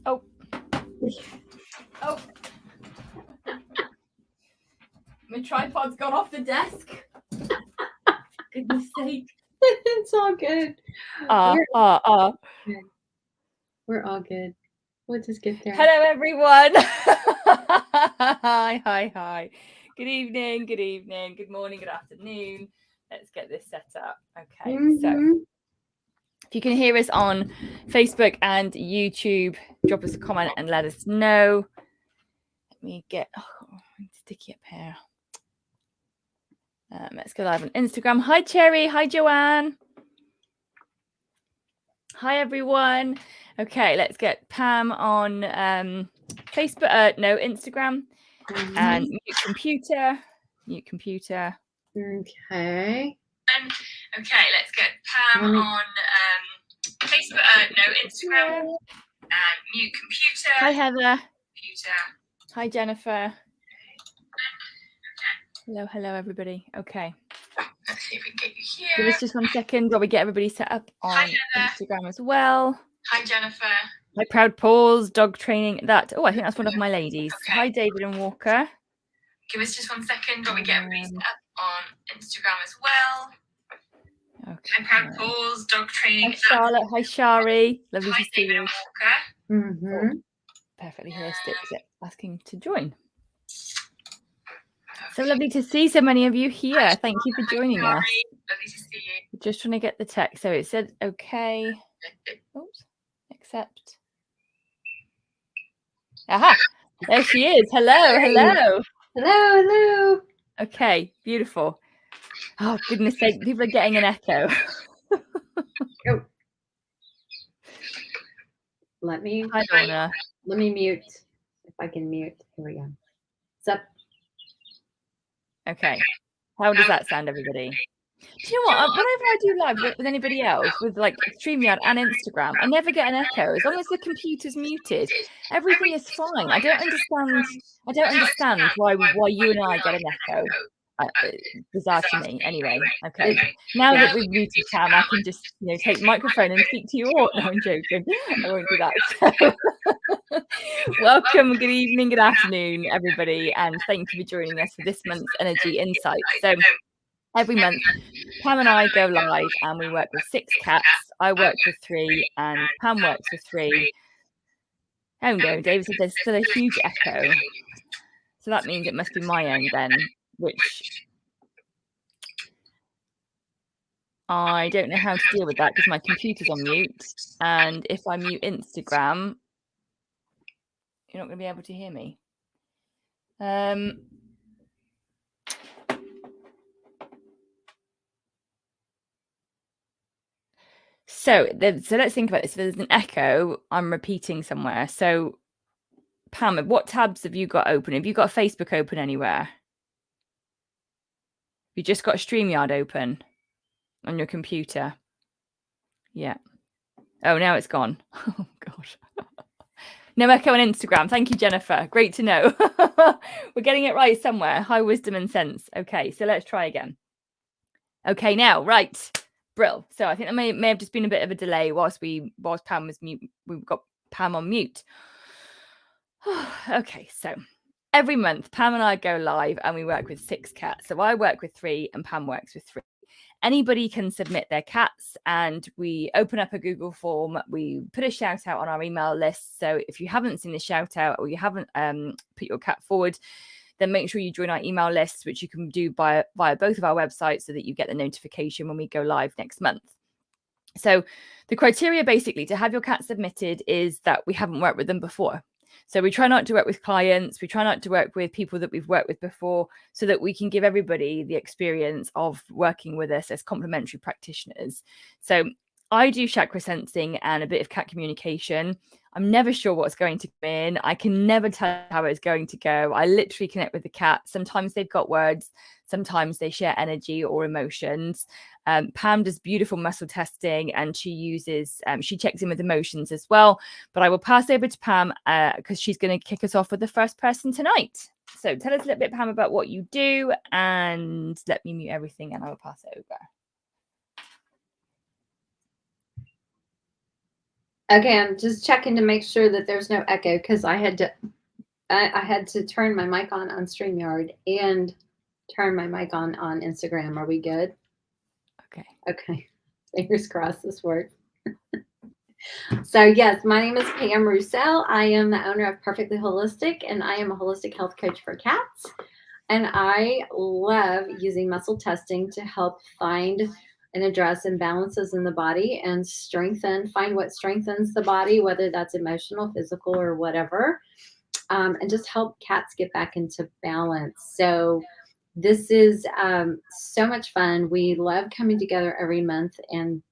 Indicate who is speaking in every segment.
Speaker 1: Oh. Oh. My tripod's gone off the desk. For goodness sake.
Speaker 2: It's all good. We're all good. We'll just get there.
Speaker 1: Hello, everyone. Hi. Good evening, good morning, good afternoon. Let's get this set up. Okay, So if you can hear us on Facebook and YouTube, drop us a comment and let us know. Let me get sticky up here. Let's go live on Instagram. Hi, Cherry. Hi, Joanne. Hi, everyone. Okay, let's get Pam on Facebook. No, Instagram. And mute computer.
Speaker 2: Okay.
Speaker 1: Okay, let's get Pam on Facebook. No, Instagram. And mute computer. Hi, Heather. Hi, Jennifer. Hello, everybody. Okay. Let's see if we can get you here. Give us just 1 second while we get everybody set up on Instagram as well. Hi, Jennifer. Hi, Proud Paws, dog training. I think that's one of my ladies. Okay. Hi, David and Walker. Give us just 1 second while we get everybody set up on Instagram as well. Okay. Hi, Proud Paws, dog training. Hi, Charlotte. Hi, Shari. Lovely to see David you. And Walker. Perfectly Holistic asking to join. So lovely to see so many of you here. Thank you for joining us. Lovely to see you. Just trying to get the text. So it said, okay. Oops. Accept. Aha. There she is. Hello. Okay. Beautiful. Oh, goodness sake. People are getting an echo.
Speaker 2: Let me mute. If I can mute. Here we go. What's up?
Speaker 1: Okay. How does that sound, everybody? Do you know what? Whenever I do live with anybody else, with like StreamYard and Instagram, I never get an echo. As long as the computer's muted, everything is fine. I don't understand why you and I get an echo. Bizarre to me. Anyway, okay. Now that we've muted Pam, I can just take the microphone and speak to you all. No, I'm joking. I won't do that. So, welcome, good evening, good afternoon, everybody, and thank you for joining us for this month's Energy Insight. So every month, Pam and I go live and we work with 6 cats. I work with 3 and Pam works with 3. Oh no, David said there's still a huge echo. So that means it must be my end then, which I don't know how to deal with that because my computer's on mute. And if I mute Instagram, you're not going to be able to hear me. So let's think about this. If there's an echo, I'm repeating somewhere. So Pam, what tabs have you got open? Have you got Facebook open anywhere? You just got StreamYard open on your computer? Yeah. Oh, now it's gone. Oh, gosh. No echo on Instagram. Thank you, Jennifer. Great to know. We're getting it right somewhere. High wisdom and sense. Okay, so let's try again. Okay, now, right. Brill. So I think there may have just been a bit of a delay whilst Pam was mute. We've got Pam on mute. Okay, so every month Pam and I go live and we work with 6 cats. So I work with 3 and Pam works with 3. Anybody can submit their cats and we open up a Google form. We put a shout out on our email list. So if you haven't seen the shout out or you haven't put your cat forward, then make sure you join our email list, which you can do via both of our websites so that you get the notification when we go live next month. So the criteria basically to have your cat submitted is that we haven't worked with them before. So we try not to work with clients. We try not to work with people that we've worked with before so that we can give everybody the experience of working with us as complementary practitioners. So I do chakra sensing and a bit of cat communication. I'm never sure what's going to come in. I can never tell how it's going to go. I literally connect with the cat. Sometimes they've got words. Sometimes they share energy or emotions. Pam does beautiful muscle testing and she checks in with emotions as well. But I will pass over to Pam because she's going to kick us off with the first person tonight. So tell us a little bit, Pam, about what you do and let me mute everything and I will pass it over.
Speaker 2: Okay, I'm just checking to make sure that there's no echo because I had to turn my mic on StreamYard and turn my mic on Instagram. Are we good?
Speaker 1: Okay.
Speaker 2: Okay. Fingers crossed this works. So yes, my name is Pam Roussell. I am the owner of Purrrfectly Holistic, and I am a holistic health coach for cats. And I love using muscle testing to help find and address imbalances in the body and find what strengthens the body, whether that's emotional, physical, or whatever, and just help cats get back into balance. So this is so much fun. We love coming together every month and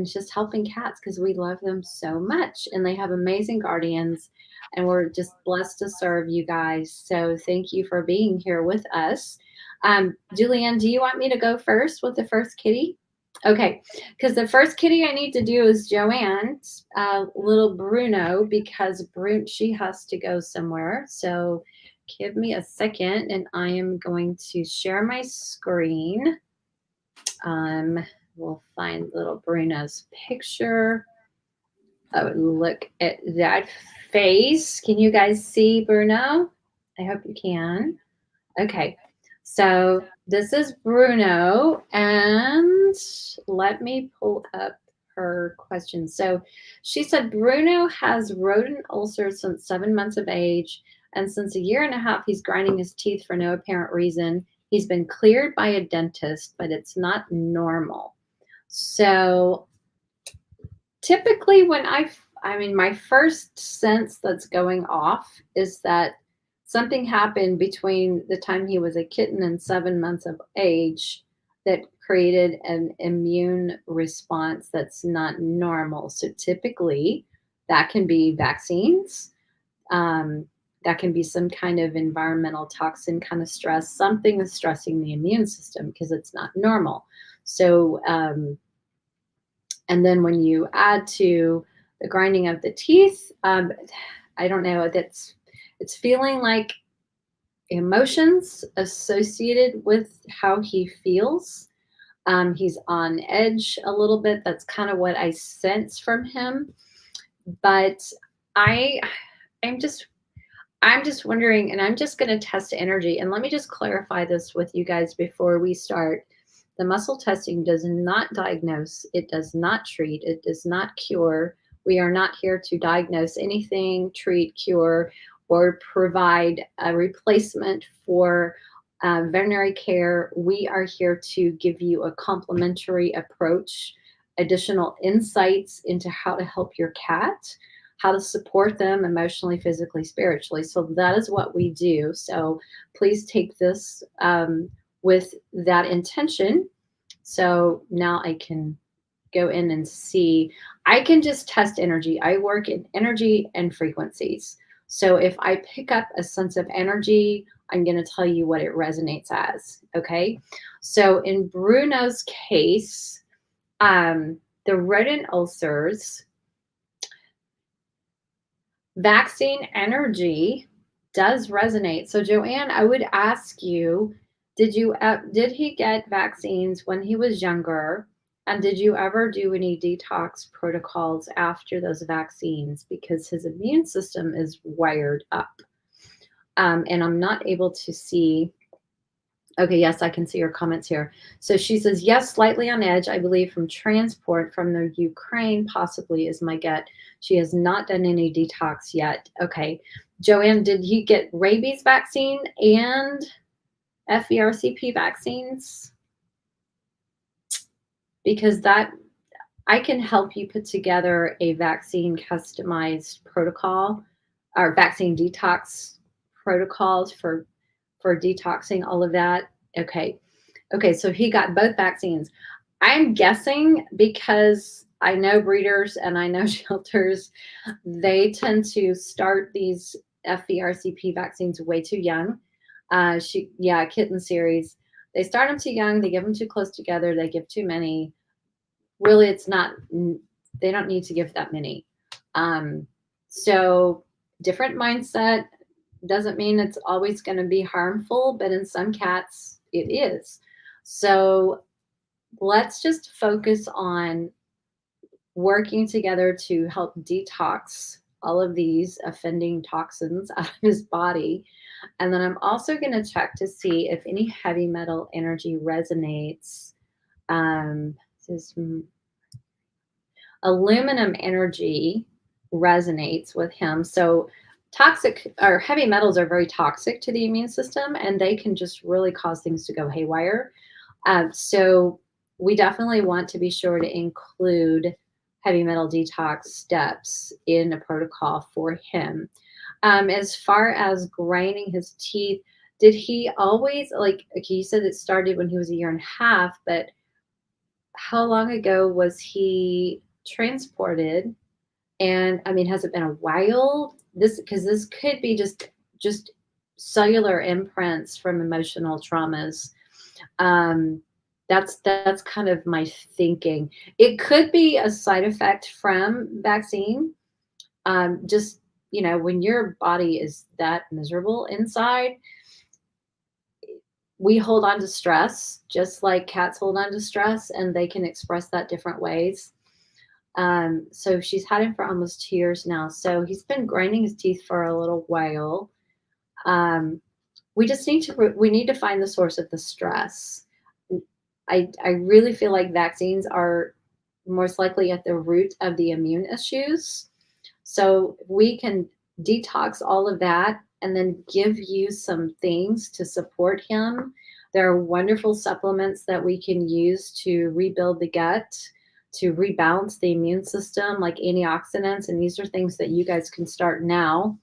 Speaker 2: just helping cats because we love them so much, and they have amazing guardians, and we're just blessed to serve you guys. So thank you for being here with us. Julianne, do you want me to go first with the first kitty? Okay, because the first kitty I need to do is Joanne's little Bruno, because she has to go somewhere. So give me a second, and I am going to share my screen. We'll find little Bruno's picture. Oh, look at that face. Can you guys see Bruno? I hope you can. Okay, so this is Bruno, and let me pull up her question. So she said Bruno has rodent ulcers since 7 months of age, and since a year and a half, he's grinding his teeth for no apparent reason. He's been cleared by a dentist, but it's not normal. So typically when my first sense that's going off is that something happened between the time he was a kitten and 7 months of age that created an immune response that's not normal. So typically that can be vaccines. That can be some kind of environmental toxin kind of stress. Something is stressing the immune system because it's not normal. So, and then when you add to the grinding of the teeth, I don't know, it's feeling like emotions associated with how he feels. He's on edge a little bit. That's kind of what I sense from him. But I'm just wondering, and I'm just going to test energy. And let me just clarify this with you guys before we start. The muscle testing does not diagnose. It does not treat. It does not cure. We are not here to diagnose anything, treat, cure, or provide a replacement for veterinary care. We are here to give you a complementary approach, additional insights into how to help your cat, how to support them emotionally, physically, spiritually. So that is what we do. So please take this with that intention. So now I can go in and see. I can just test energy. I work in energy and frequencies. So if I pick up a sense of energy, I'm going to tell you what it resonates as. Okay. So in Bruno's case, the rodent ulcers, vaccine energy does resonate. So Joanne, I would ask you, did he get vaccines when he was younger? And did you ever do any detox protocols after those vaccines? Because his immune system is wired up. And I'm not able to see. Okay, yes, I can see her comments here. So she says, yes, slightly on edge, I believe, from transport from the Ukraine, possibly is my gut. She has not done any detox yet. Okay. Joanne, did he get rabies vaccine and FERCP vaccines? Because I can help you put together a vaccine customized protocol or vaccine detox protocols for detoxing all of that. Okay. So he got both vaccines. I'm guessing because I know breeders and I know shelters, they tend to start these FERCP vaccines way too young. Kitten series. They start them too young. They give them too close together. They give too many. Really, they don't need to give that many. So different mindset. Doesn't mean it's always going to be harmful, but in some cats it is. So let's just focus on working together to help detox all of these offending toxins out of his body. And then I'm also going to check to see if any heavy metal energy resonates. This aluminum energy resonates with him. So toxic or heavy metals are very toxic to the immune system, and they can just really cause things to go haywire. So we definitely want to be sure to include heavy metal detox steps in a protocol for him. As far as grinding his teeth, did he always, like, okay, you said it started when he was 1.5 years, but how long ago was he transported? And I mean, has it been a while? Because this could be just cellular imprints from emotional traumas. That's kind of my thinking. It could be a side effect from vaccine. Just, you know, when your body is that miserable inside, we hold on to stress just like cats hold on to stress, and they can express that different ways. So she's had him for almost 2 years now. So he's been grinding his teeth for a little while. We just need to find the source of the stress. I really feel like vaccines are most likely at the root of the immune issues. So we can detox all of that and then give you some things to support him. There are wonderful supplements that we can use to rebuild the gut, to rebalance the immune system, like antioxidants. And these are things that you guys can start now,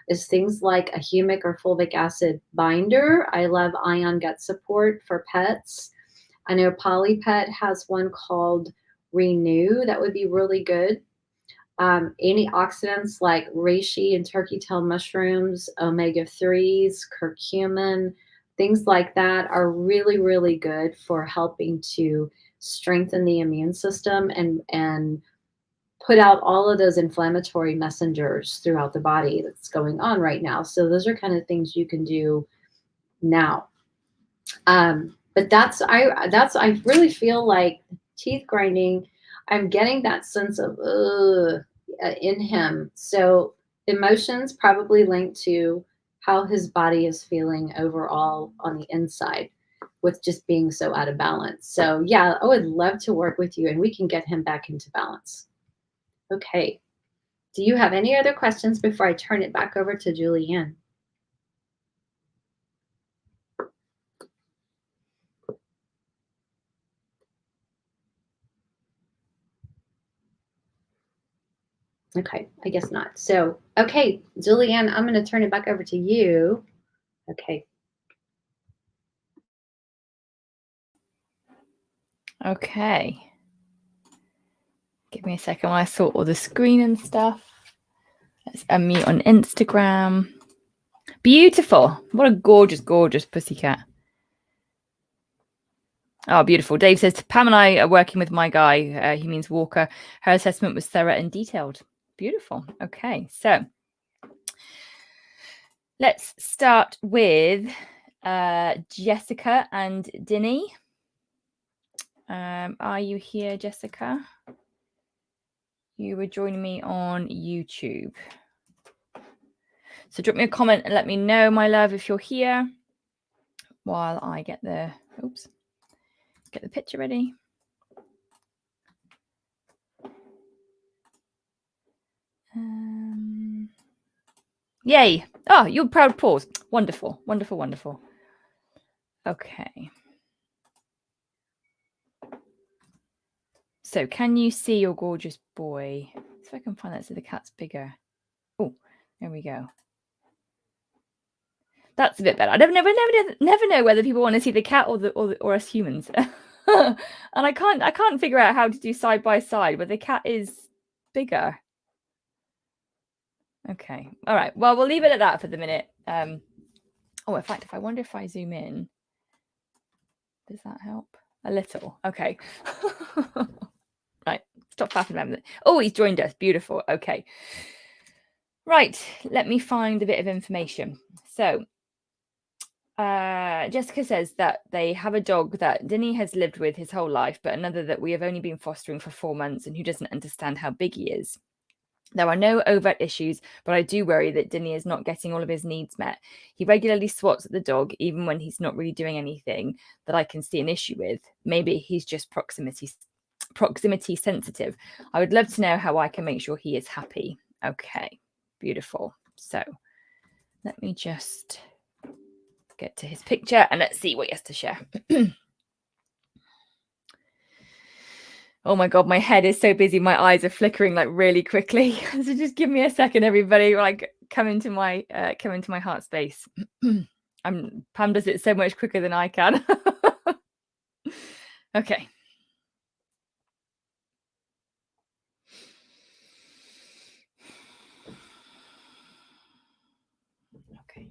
Speaker 2: is things like a humic or fulvic acid binder. I love ion gut support for pets. I know Polypet has one called Renew that would be really good. Antioxidants like reishi and turkey tail mushrooms, omega-3s, curcumin, things like that are really, really good for helping to strengthen the immune system and put out all of those inflammatory messengers throughout the body that's going on right now. So those are kind of things you can do now. But I really feel like teeth grinding, I'm getting that sense of in him. So emotions probably linked to how his body is feeling overall on the inside with just being so out of balance. So yeah, I would love to work with you and we can get him back into balance. Okay. Do you have any other questions before I turn it back over to Julianne? Okay, I guess not. So, okay, Julianne, I'm going to turn it back over to you. Okay.
Speaker 1: Okay. Give me a second while I sort all the screen and stuff. Let's unmute on Instagram. Beautiful. What a gorgeous, gorgeous pussycat. Oh, beautiful. Dave says, Pam and I are working with my guy. He means Walker. Her assessment was thorough and detailed. Beautiful. Okay, so let's start with Jessica and Dinny. Are you here, Jessica? You were joining me on YouTube. So drop me a comment and let me know, my love, if you're here while I get the picture ready. Yay. Oh, you're proud paws. Wonderful, wonderful, wonderful. Okay. So can you see your gorgeous boy? See if I can find that so the cat's bigger. Oh, there we go. That's a bit better. I never know whether people want to see the cat or us humans. And I can't figure out how to do side by side, but the cat is bigger. Okay. All right. Well, we'll leave it at that for the minute. Oh, in fact, I wonder if I zoom in, does that help? A little. Okay. Right. Stop faffing around with it. Oh, he's joined us. Beautiful. Okay. Right. Let me find a bit of information. So Jessica says that they have a dog that Dinny has lived with his whole life, but another that we have only been fostering for 4 months and who doesn't understand how big he is. There are no overt issues, but I do worry that Dinny is not getting all of his needs met. He regularly swats at the dog, even when he's not really doing anything that I can see an issue with. Maybe he's just proximity sensitive. I would love to know how I can make sure he is happy. Okay, beautiful. So let me just get to his picture and let's see what he has to share. Oh my God, my head is so busy. My eyes are flickering like really quickly. So just give me a second, everybody. Like come into my heart space. Pam does it so much quicker than I can. Okay. Okay.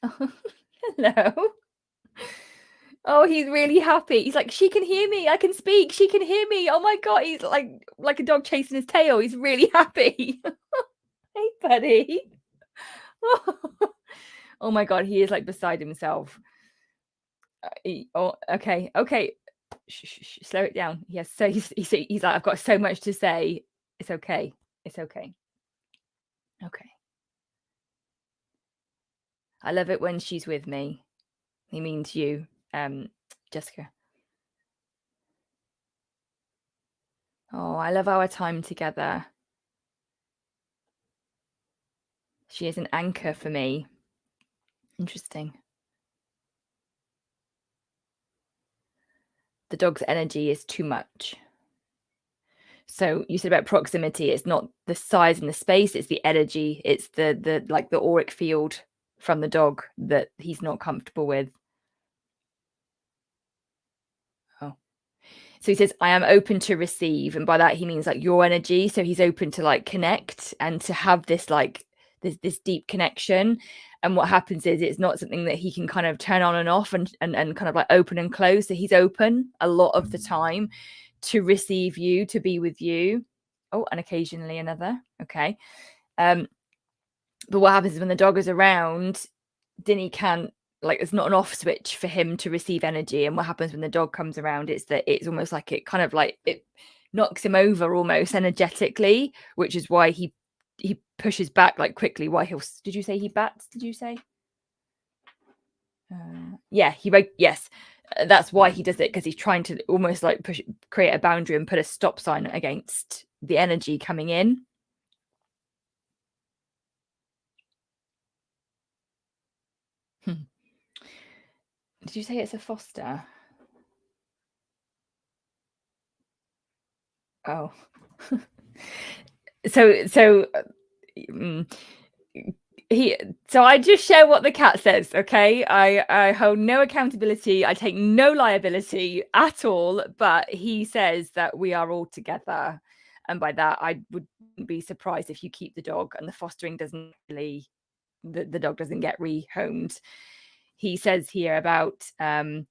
Speaker 1: Hello. Oh, he's really happy. He's like, she can hear me. I can speak. She can hear me. Oh my God. He's like a dog chasing his tail. He's really happy. Hey, buddy. Oh my God. He is like beside himself. Okay. Shh, slow it down. Yes. So he's like, I've got so much to say. It's okay. It's okay. Okay. I love it when she's with me. He means you, Jessica. Oh, I love our time together. She is an anchor for me. Interesting. The dog's energy is too much. So you said about proximity, it's not the size and the space, it's the energy, it's the like the auric field from the dog that he's not comfortable with. Oh. So he says, I am open to receive. And by that he means like your energy. So he's open to like connect and to have this like this deep connection. And what happens is it's not something that he can kind of turn on and off and kind of like open and close. So he's open a lot of the time to receive you, to be with you. Oh, and occasionally another. Okay. But what happens is when the dog is around, Dinny can't, like, it's not an off switch for him to receive energy. And what happens when the dog comes around, it's that it's almost like it kind of like it knocks him over almost energetically, which is why he pushes back like quickly. Why he'll, did you say he bats? Did you say? Yeah, yes. That's why he does it, because he's trying to almost like create a boundary and put a stop sign against the energy coming in. Did you say it's a foster? Oh. So I just share what the cat says, okay? I hold no accountability. I take no liability at all, but he says that we are all together. And by that, I wouldn't be surprised if you keep the dog and the fostering doesn't really, the dog doesn't get rehomed. He says here about our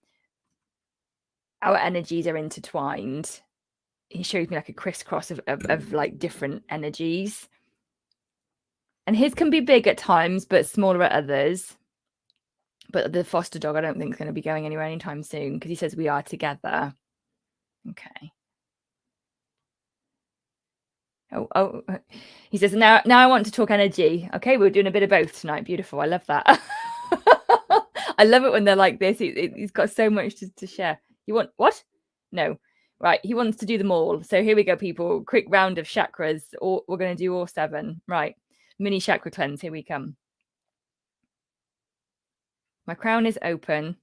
Speaker 1: energies are intertwined. He shows me like a crisscross of like different energies. And his can be big at times, but smaller at others. But the foster dog, I don't think is going to be going anywhere anytime soon, because he says we are together. Okay. Oh, he says, now I want to talk energy. Okay, we're doing a bit of both tonight. Beautiful. I love that. I love it when they're like this. He's got so much to share. You want what? No. Right. He wants to do them all. So here we go, people. Quick round of chakras. We're going to do all 7. Right. Mini chakra cleanse. Here we come. My crown is open.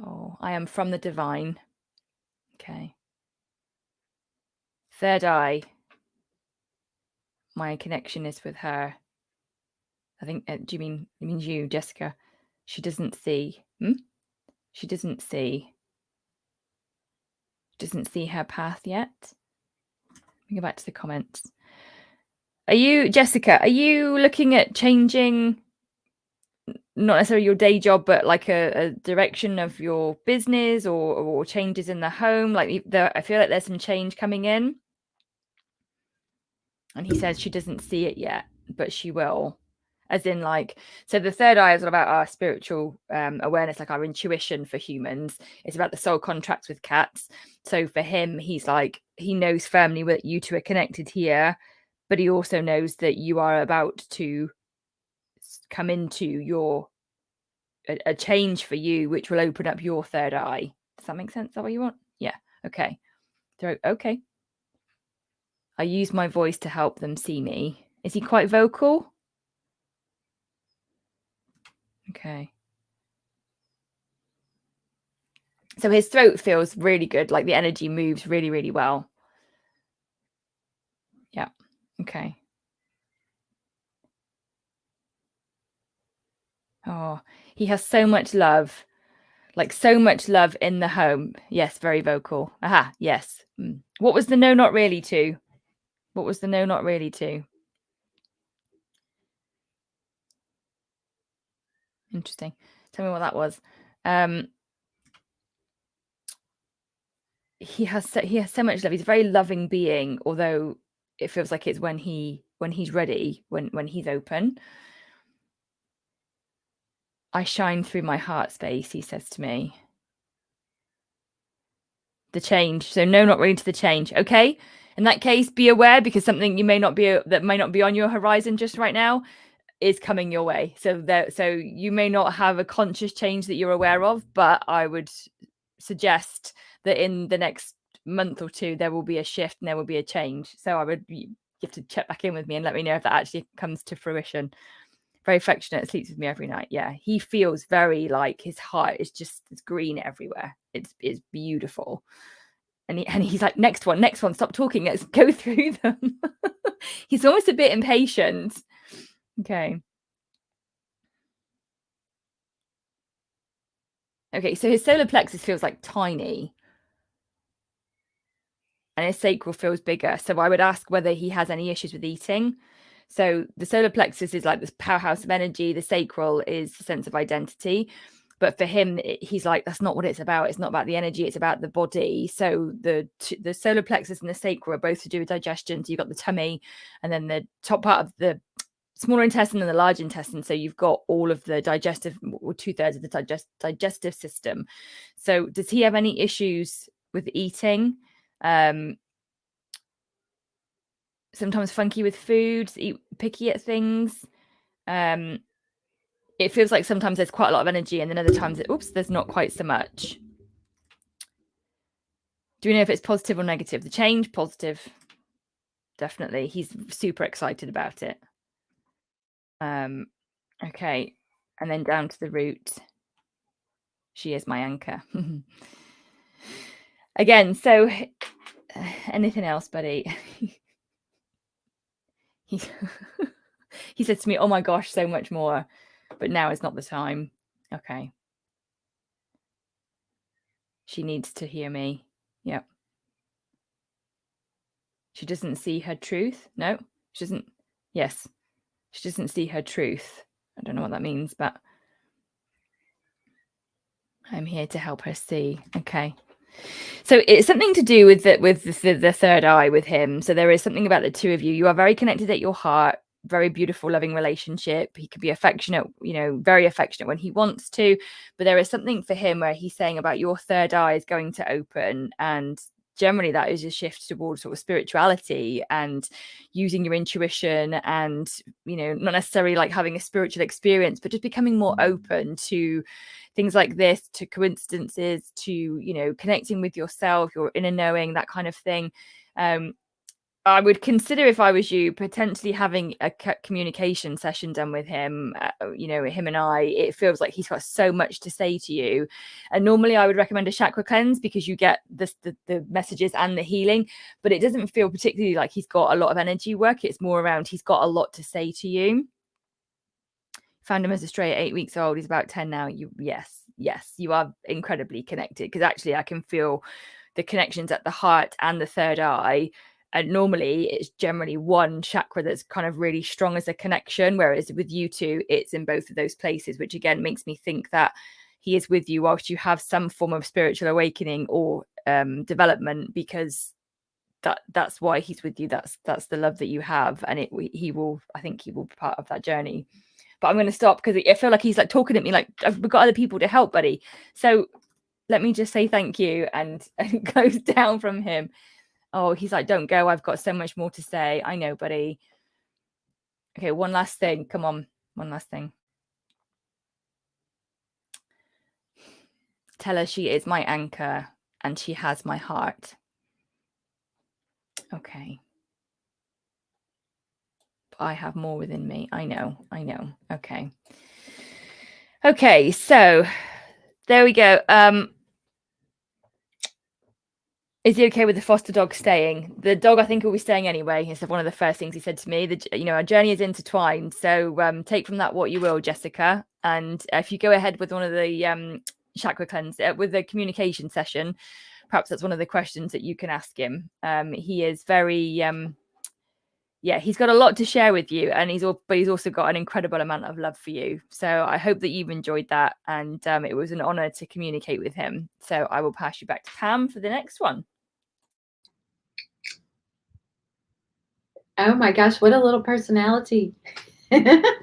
Speaker 1: Oh, I am from the divine. Okay. Third eye. My connection is with her. I think, do you mean, it means you, Jessica? She doesn't see. She doesn't see her path yet. Let me go back to the comments. Jessica, are you looking at changing, not necessarily your day job, but like a direction of your business or changes in the home? Like I feel like there's some change coming in. And he says she doesn't see it yet, but she will. as in like, so the third eye is all about our spiritual awareness, like our intuition for humans. It's about the soul contracts with cats. So for him, he's like, he knows firmly that you two are connected here, but he also knows that you are about to come into your a change for you, which will open up your third eye. Does that make sense? Is that what you want? Yeah. Okay. Okay. I use my voice to help them see me. Is he quite vocal? Okay. So his throat feels really good. Like the energy moves really, really well. Yeah. Okay. Oh, he has so much love. Like so much love in the home. Yes, very vocal. Aha, yes. What was the no, not really to? What was the no, not really to? Interesting. Tell me what that was. He has so much love. He's a very loving being, although it feels like it's when he's ready, when he's open. I shine through my heart space, he says to me. The change. So no, not really to the change. Okay. In that case, be aware, because something you may not be on your horizon just right now is coming your way. So you may not have a conscious change that you're aware of, but I would suggest that in the next month or two there will be a shift and there will be a change. So you have to check back in with me and let me know if that actually comes to fruition. Very affectionate, sleeps with me every night. Yeah, he feels very like his heart is just, it's green everywhere. It's beautiful. And he's like, next one, stop talking, let's go through them. He's almost a bit impatient. Okay, so his solar plexus feels like tiny and his sacral feels bigger. So I would ask whether he has any issues with eating. So the solar plexus is like this powerhouse of energy. The sacral is the sense of identity. But for him, he's like, that's not what it's about. It's not about the energy. It's about the body. So the solar plexus and the sacral are both to do with digestion. So you've got the tummy and then the top part of the smaller intestine and the large intestine. So you've got all of the digestive, or 2/3 of the digestive system. So does he have any issues with eating? Sometimes funky with food, picky at things. It feels like sometimes there's quite a lot of energy, and then other times there's not quite so much. Do we know if it's positive or negative? The change, positive. Definitely. He's super excited about it. Okay. And then down to the root. She is my anchor. Again, so anything else, buddy? He says to me, oh my gosh, so much more. But now is not the time. Okay. She needs to hear me. Yep. She doesn't see her truth. No, she doesn't. Yes. She doesn't see her truth. I don't know what that means, but I'm here to help her see. Okay. So it's something to do with the third eye with him. So there is something about the two of you. You are very connected at your heart. Very beautiful, loving relationship. He could be affectionate, very affectionate when he wants to. But there is something for him where he's saying about your third eye is going to open, and generally that is a shift towards sort of spirituality and using your intuition, and not necessarily like having a spiritual experience, but just becoming more open to things like this, to coincidences, to connecting with yourself, your inner knowing, that kind of thing. I would consider, if I was you, potentially having a communication session done with him. Him and I, it feels like he's got so much to say to you. And normally I would recommend a chakra cleanse, because you get the messages and the healing, but it doesn't feel particularly like he's got a lot of energy work. It's more around he's got a lot to say to you. Found him as a stray at 8 weeks old. He's about 10 now. Yes, you are incredibly connected, because actually I can feel the connections at the heart and the third eye. And normally it's generally one chakra that's kind of really strong as a connection, whereas with you two, it's in both of those places, which again makes me think that he is with you whilst you have some form of spiritual awakening or development, because that's why he's with you. That's the love that you have, and I think he will be part of that journey. but I'm going to stop because I feel like he's like talking at me like, we've got other people to help, buddy. So let me just say thank you, and goes down from him. Oh, he's like, don't go. I've got so much more to say. I know, buddy. Okay, one last thing. Come on. One last thing. Tell her she is my anchor and she has my heart. Okay. I have more within me. I know. Okay. Okay, so there we go. Is he okay with the foster dog staying? The dog, I think, will be staying anyway. It's one of the first things he said to me. Our journey is intertwined. So take from that what you will, Jessica. And if you go ahead with one of the chakra cleanse, with the communication session, perhaps that's one of the questions that you can ask him. He is very, he's got a lot to share with you, and he's also got an incredible amount of love for you. So I hope that you've enjoyed that, and it was an honor to communicate with him. So I will pass you back to Pam for the next one.
Speaker 2: Oh my gosh, what a little personality. Whoops,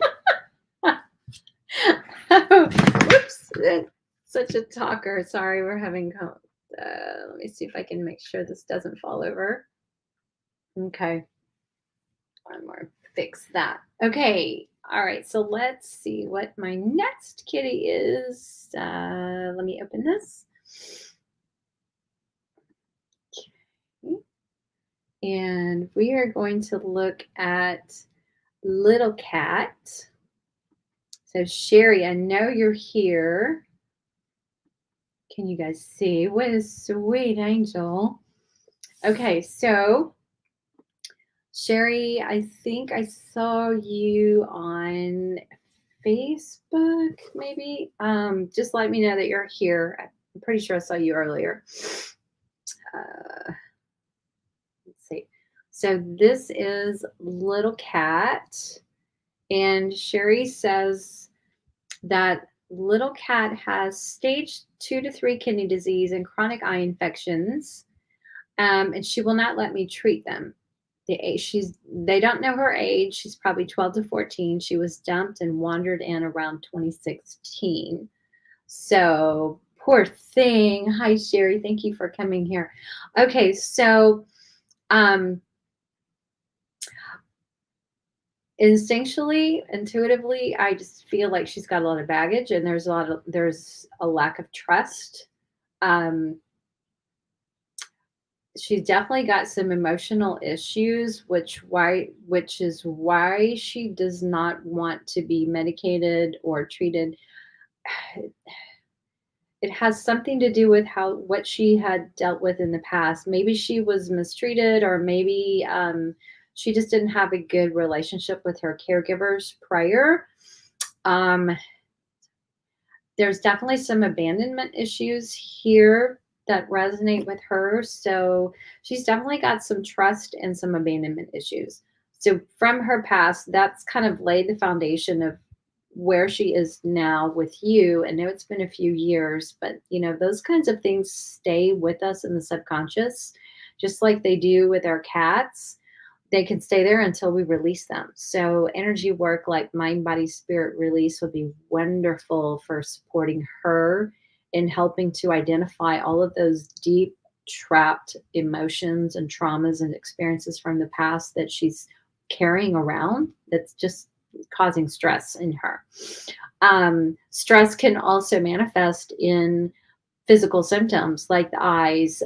Speaker 2: such a talker. Sorry, we're having, let me see if I can make sure this doesn't fall over. Okay. One more, fix that. Okay. All right. So let's see what my next kitty is. Let me open this. Okay. And we are going to look at Little Cat. So Sherry, I know you're here. Can you guys see? What a sweet angel. Okay, so Sherry, I think I saw you on Facebook, maybe. Just let me know that you're here. I'm pretty sure I saw you earlier. Let's see. So this is Little Cat, and Sherry says that Little Cat has stage 2 to 3 kidney disease and chronic eye infections, and she will not let me treat them. They don't know her age. She's probably 12 to 14. She was dumped and wandered in around 2016. So poor thing. Hi, Sherry. Thank you for coming here. Okay, so instinctually, intuitively, I just feel like she's got a lot of baggage, and there's a lack of trust. She's definitely got some emotional issues, which is why she does not want to be medicated or treated. It has something to do with what she had dealt with in the past. Maybe she was mistreated, or maybe she just didn't have a good relationship with her caregivers prior. There's definitely some abandonment issues here that resonate with her. So she's definitely got some trust and some abandonment issues. So from her past, that's kind of laid the foundation of where she is now with you. I know it's been a few years, but those kinds of things stay with us in the subconscious, just like they do with our cats. They can stay there until we release them. So energy work like mind, body, spirit release would be wonderful for supporting her in helping to identify all of those deep trapped emotions and traumas and experiences from the past that she's carrying around that's just causing stress in her. Stress can also manifest in physical symptoms like the eyes.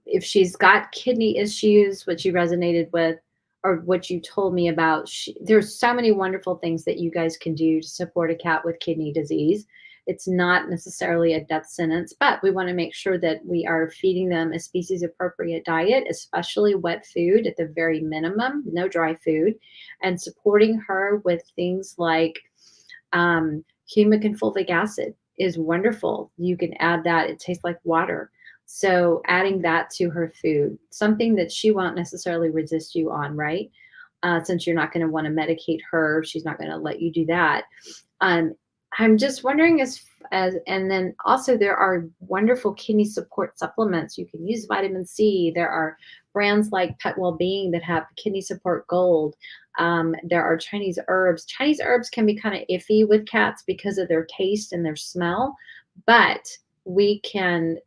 Speaker 2: If she's got kidney issues, what you resonated with, or what you told me about, there's so many wonderful things that you guys can do to support a cat with kidney disease. It's not necessarily a death sentence, but we want to make sure that we are feeding them a species appropriate diet, especially wet food at the very minimum, no dry food, and supporting her with things like humic and fulvic acid is wonderful. You can add that. It tastes like water. So adding that to her food, something that she won't necessarily resist you on, right? Since you're not going to want to medicate her, she's not going to let you do that. I'm just wondering and then also there are wonderful kidney support supplements. You can use vitamin C. There are brands like Pet Wellbeing that have kidney support gold. There are Chinese herbs. Chinese herbs can be kind of iffy with cats because of their taste and their smell, but we can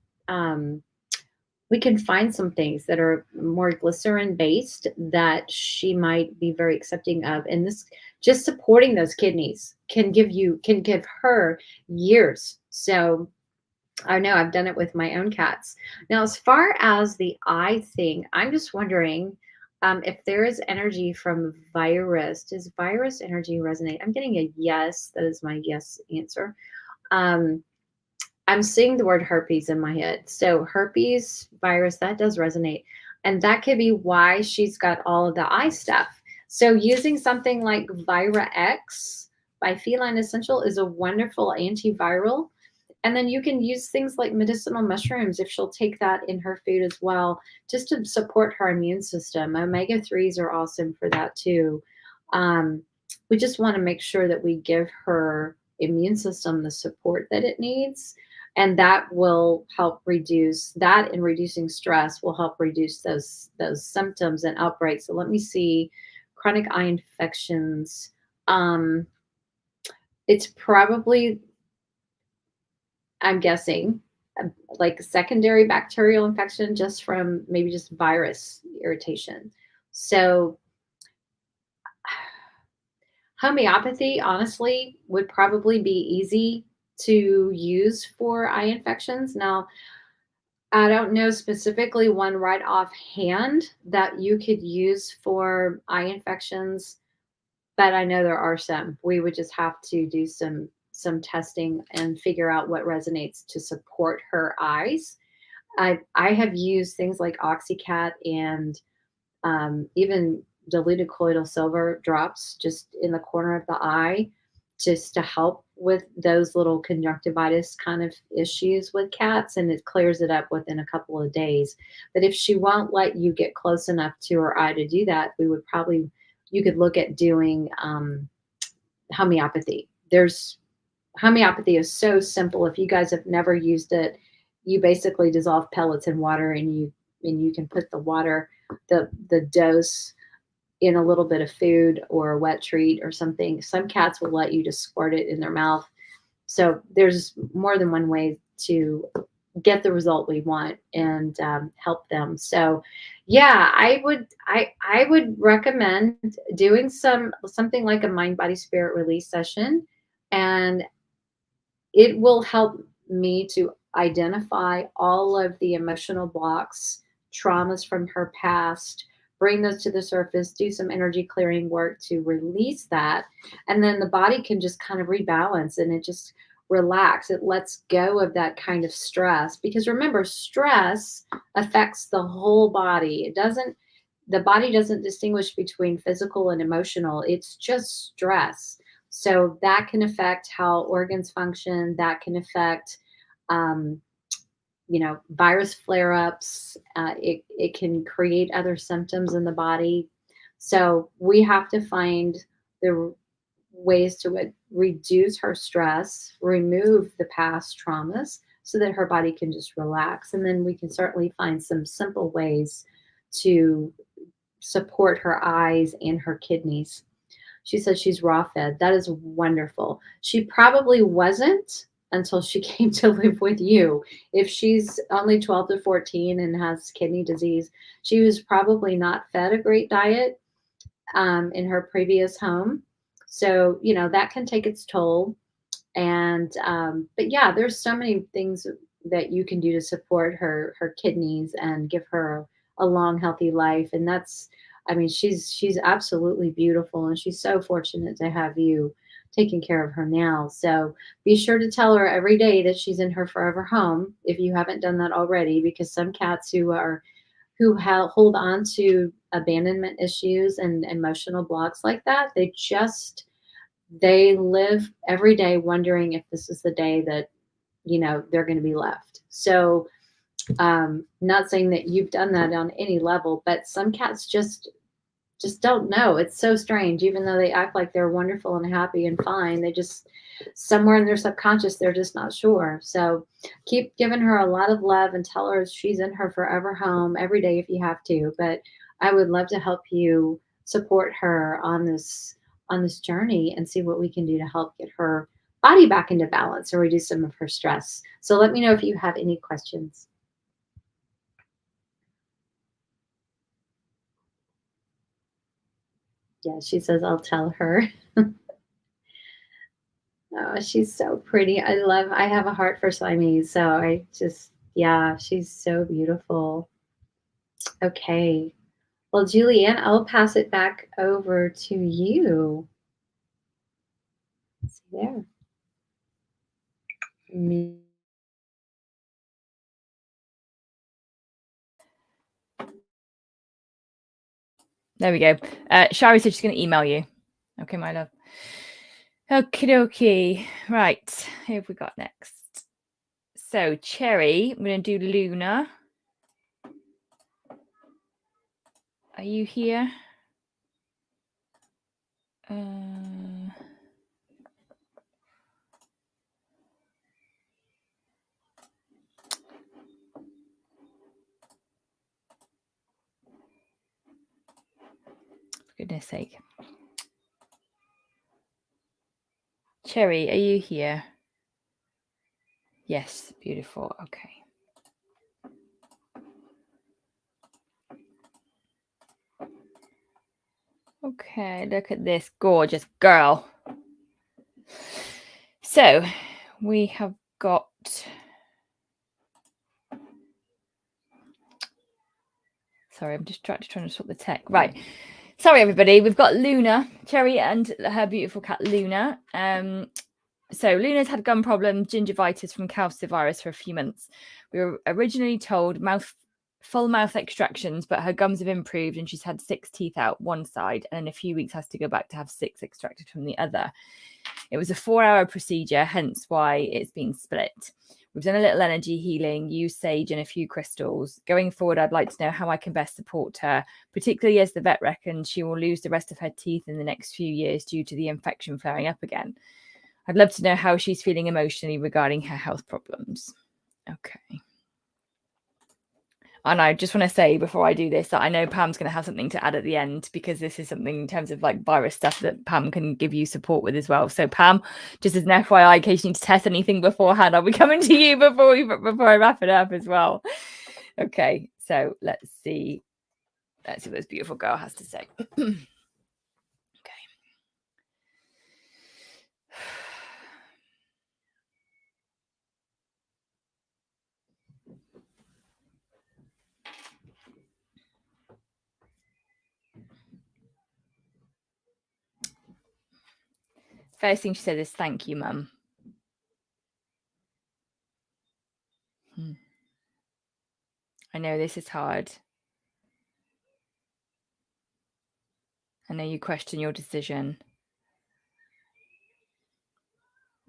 Speaker 2: find some things that are more glycerin based that she might be very accepting of. And this, just supporting those kidneys can give her years. So I know I've done it with my own cats. Now, as far as the eye thing, I'm just wondering if there is energy from virus. Does virus energy resonate? I'm getting a yes. That is my yes answer. I'm seeing the word herpes in my head. So herpes virus, that does resonate. And that could be why she's got all of the eye stuff. So using something like Vira X by Feline Essential is a wonderful antiviral. And then you can use things like medicinal mushrooms if she'll take that in her food as well, just to support her immune system. Omega-3s are awesome for that too. We just want to make sure that we give her immune system the support that it needs. And that will help reduce that, and reducing stress will help reduce those symptoms and outbreaks. So let me see, chronic eye infections. It's probably, I'm guessing, like secondary bacterial infection just from maybe just virus irritation. So homeopathy, honestly, would probably be easy to use for eye infections. Now, I don't know specifically one right offhand that you could use for eye infections, but I know there are some. We would just have to do some testing and figure out what resonates to support her eyes. I have used things like Oxycat and even diluted colloidal silver drops just in the corner of the eye, just to help with those little conjunctivitis kind of issues with cats, and it clears it up within a couple of days. But if she won't let you get close enough to her eye to do that, you could look at doing homeopathy. Homeopathy is so simple. If you guys have never used it, you basically dissolve pellets in water, and you can put the water, the dose, in a little bit of food or a wet treat or something. Some cats will let you just squirt it in their mouth. So there's more than one way to get the result we want and help them. So yeah, I would recommend doing something like a mind, body, spirit release session, and it will help me to identify all of the emotional blocks, traumas from her past, bring those to the surface, do some energy clearing work to release that. And then the body can just kind of rebalance, and it just relax. It lets go of that kind of stress, because remember, stress affects the whole body. The body doesn't distinguish between physical and emotional. It's just stress. So that can affect how organs function. That can affect, virus flare-ups. It can create other symptoms in the body. So we have to find the ways to reduce her stress, remove the past traumas, so that her body can just relax. And then we can certainly find some simple ways to support her eyes and her kidneys. She says she's raw fed. That is wonderful. She probably wasn't until she came to live with you. If she's only 12 to 14 and has kidney disease, she was probably not fed a great diet in her previous home. So, that can take its toll. And, but yeah, there's so many things that you can do to support her kidneys and give her a long, healthy life. And she's absolutely beautiful, and she's so fortunate to have you taking care of her now. So be sure to tell her every day that she's in her forever home, if you haven't done that already, because some cats who hold on to abandonment issues and emotional blocks like that, they live every day wondering if this is the day that, they're going to be left. So not saying that you've done that on any level, but some cats just don't know. It's so strange. Even though they act like they're wonderful and happy and fine, they just, somewhere in their subconscious, they're just not sure. So keep giving her a lot of love and tell her she's in her forever home every day if you have to. But I would love to help you support her on this journey and see what we can do to help get her body back into balance or reduce some of her stress. So let me know if you have any questions. Yeah, she says I'll tell her. Oh, she's so pretty. I have a heart for Slimies. So yeah, she's so beautiful. Okay. Well, Julianne, I'll pass it back over to you. See there.
Speaker 1: There we go. Shari said she's going to email you. Okay, my love. Okie dokie. Right. Who have we got next? So, Cherry, I'm going to do Luna. Are you here? For goodness sake. Cherry, are you here? Yes, beautiful. Okay. Okay, look at this gorgeous girl. So, we have got... Sorry, I'm distracted trying to sort the tech. Right. Sorry, everybody. We've got Luna, Cherry, and her beautiful cat, Luna. So Luna's had gum problems, gingivitis from calcivirus for a few months. We were originally told full mouth extractions, but her gums have improved and she's had 6 teeth out one side and in a few weeks has to go back to have 6 extracted from the other. It was a 4-hour procedure, hence why it's been split. We've done a little energy healing, used sage and a few crystals. Going forward, I'd like to know how I can best support her, particularly as the vet reckons she will lose the rest of her teeth in the next few years due to the infection flaring up again. I'd love to know how she's feeling emotionally regarding her health problems. Okay. And I just want to say before I do this that I know Pam's going to have something to add at the end because this is something in terms of like virus stuff that Pam can give you support with as well. So Pam, just as an FYI, in case you need to test anything beforehand, I'll be coming to you before I wrap it up as well. Okay, so let's see what this beautiful girl has to say. Okay. First thing she said is thank you, Mum. I know this is hard. I know you question your decision,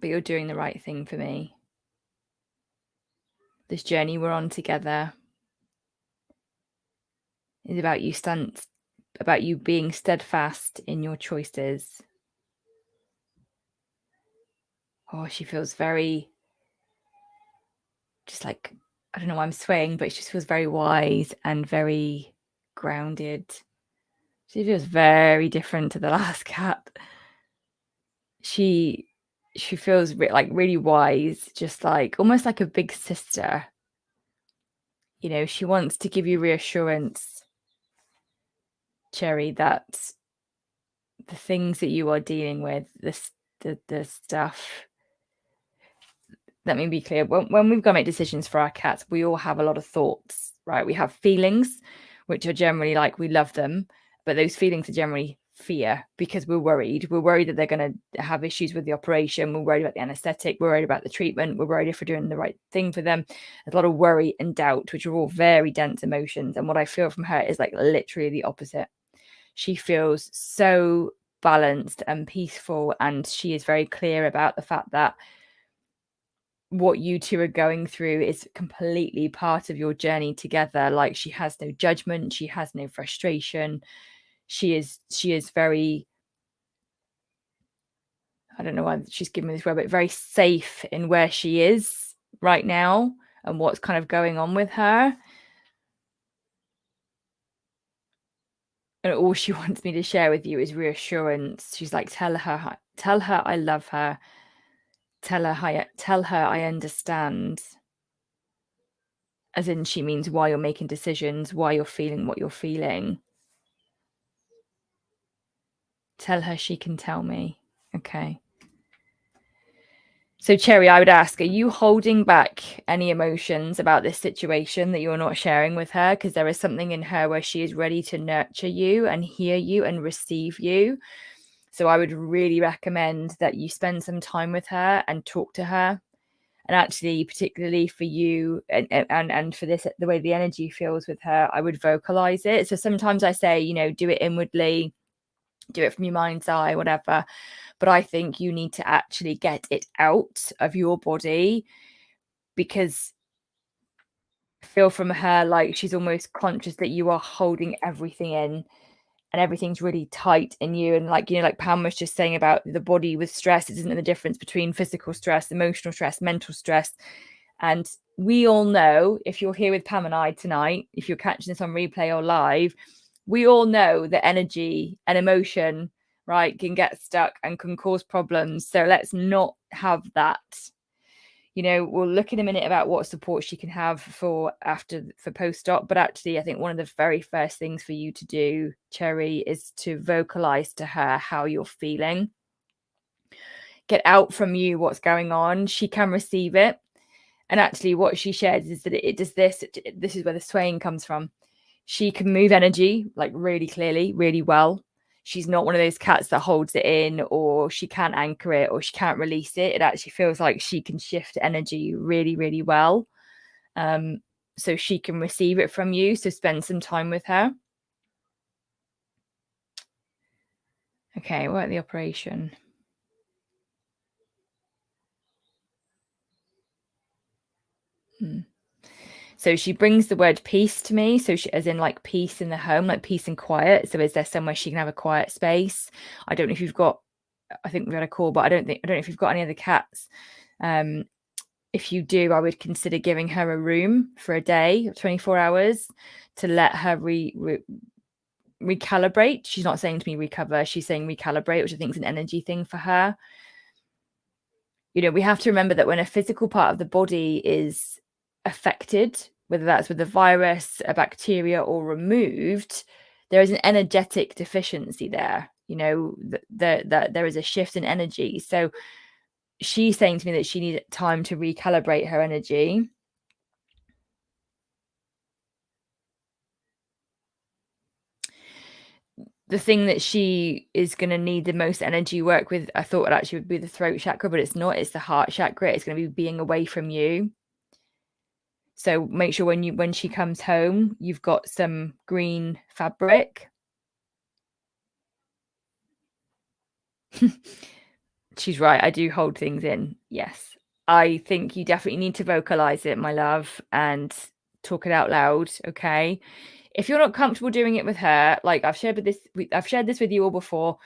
Speaker 1: but you're doing the right thing for me. This journey we're on together is about you being steadfast in your choices. Oh, she feels very, just like, I don't know why I'm swaying, but she just feels very wise and very grounded. She feels very different to the last cat. She feels like really wise, just like almost like a big sister. You know, she wants to give you reassurance, Cherry, that the things that you are dealing with, the stuff. Let me be clear. When we've got to make decisions for our cats, we all have a lot of thoughts, right? We have feelings, which are generally like we love them, but those feelings are generally fear because we're worried. We're worried that they're going to have issues with the operation. We're worried about the anesthetic. We're worried about the treatment. We're worried if we're doing the right thing for them. There's a lot of worry and doubt, which are all very dense emotions. And what I feel from her is like literally the opposite. She feels so balanced and peaceful, and she is very clear about the fact that what you two are going through is completely part of your journey together. Like, she has no judgment, she has no frustration. She is very, I don't know why she's giving me this word, but very safe in where she is right now and what's kind of going on with her. And all she wants me to share with you is reassurance. She's like, tell her I love her. Tell her I understand. As in, she means why you're making decisions, why you're feeling what you're feeling. Tell her she can tell me. Okay. So, Cherry, I would ask, are you holding back any emotions about this situation that you're not sharing with her? Because there is something in her where she is ready to nurture you and hear you and receive you. So I would really recommend that you spend some time with her and talk to her. And actually, particularly for you and for this, the way the energy feels with her, I would vocalize it. So sometimes I say, you know, do it inwardly, do it from your mind's eye, whatever. But I think you need to actually get it out of your body, because I feel from her like she's almost conscious that you are holding everything in and everything's really tight in you. And like, you know, like Pam was just saying about the body with stress, it doesn't know the difference between physical stress, emotional stress, mental stress. And we all know, if you're here with Pam and I tonight, if you're catching this on replay or live, we all know that energy and emotion, right, can get stuck and can cause problems. So let's not have that. You know, we'll look in a minute about what support she can have for post-op. But actually, I think one of the very first things for you to do, Cherry, is to vocalize to her how you're feeling. Get out from you what's going on. She can receive it. And actually, what she shared is that it does this. This is where the swaying comes from. She can move energy like really clearly, really well. She's not one of those cats that holds it in, or she can't anchor it, or she can't release it. It actually feels like she can shift energy really, really well. So she can receive it from you. So spend some time with her. Okay, what about the operation? So she brings the word peace to me. So she, as in like peace in the home, like peace and quiet. So is there somewhere she can have a quiet space? I don't know if you've got, I think we had a call, but I don't know if you've got any other cats. If you do, I would consider giving her a room for a day, 24 hours, to let her recalibrate. She's not saying to me recover, she's saying recalibrate, which I think is an energy thing for her. You know, we have to remember that when a physical part of the body is affected, whether that's with a virus, a bacteria, or removed, there is an energetic deficiency there. You know, that there is a shift in energy. So she's saying to me that she needed time to recalibrate her energy. The thing that she is going to need the most energy work with, I thought it actually would be the throat chakra, but it's not. It's the heart chakra. It's going to be being away from you. So make sure when she comes home, you've got some green fabric. She's right. I do hold things in. Yes. I think you definitely need to vocalize it, my love, and talk it out loud. Okay. If you're not comfortable doing it with her, like I've shared this with you all before.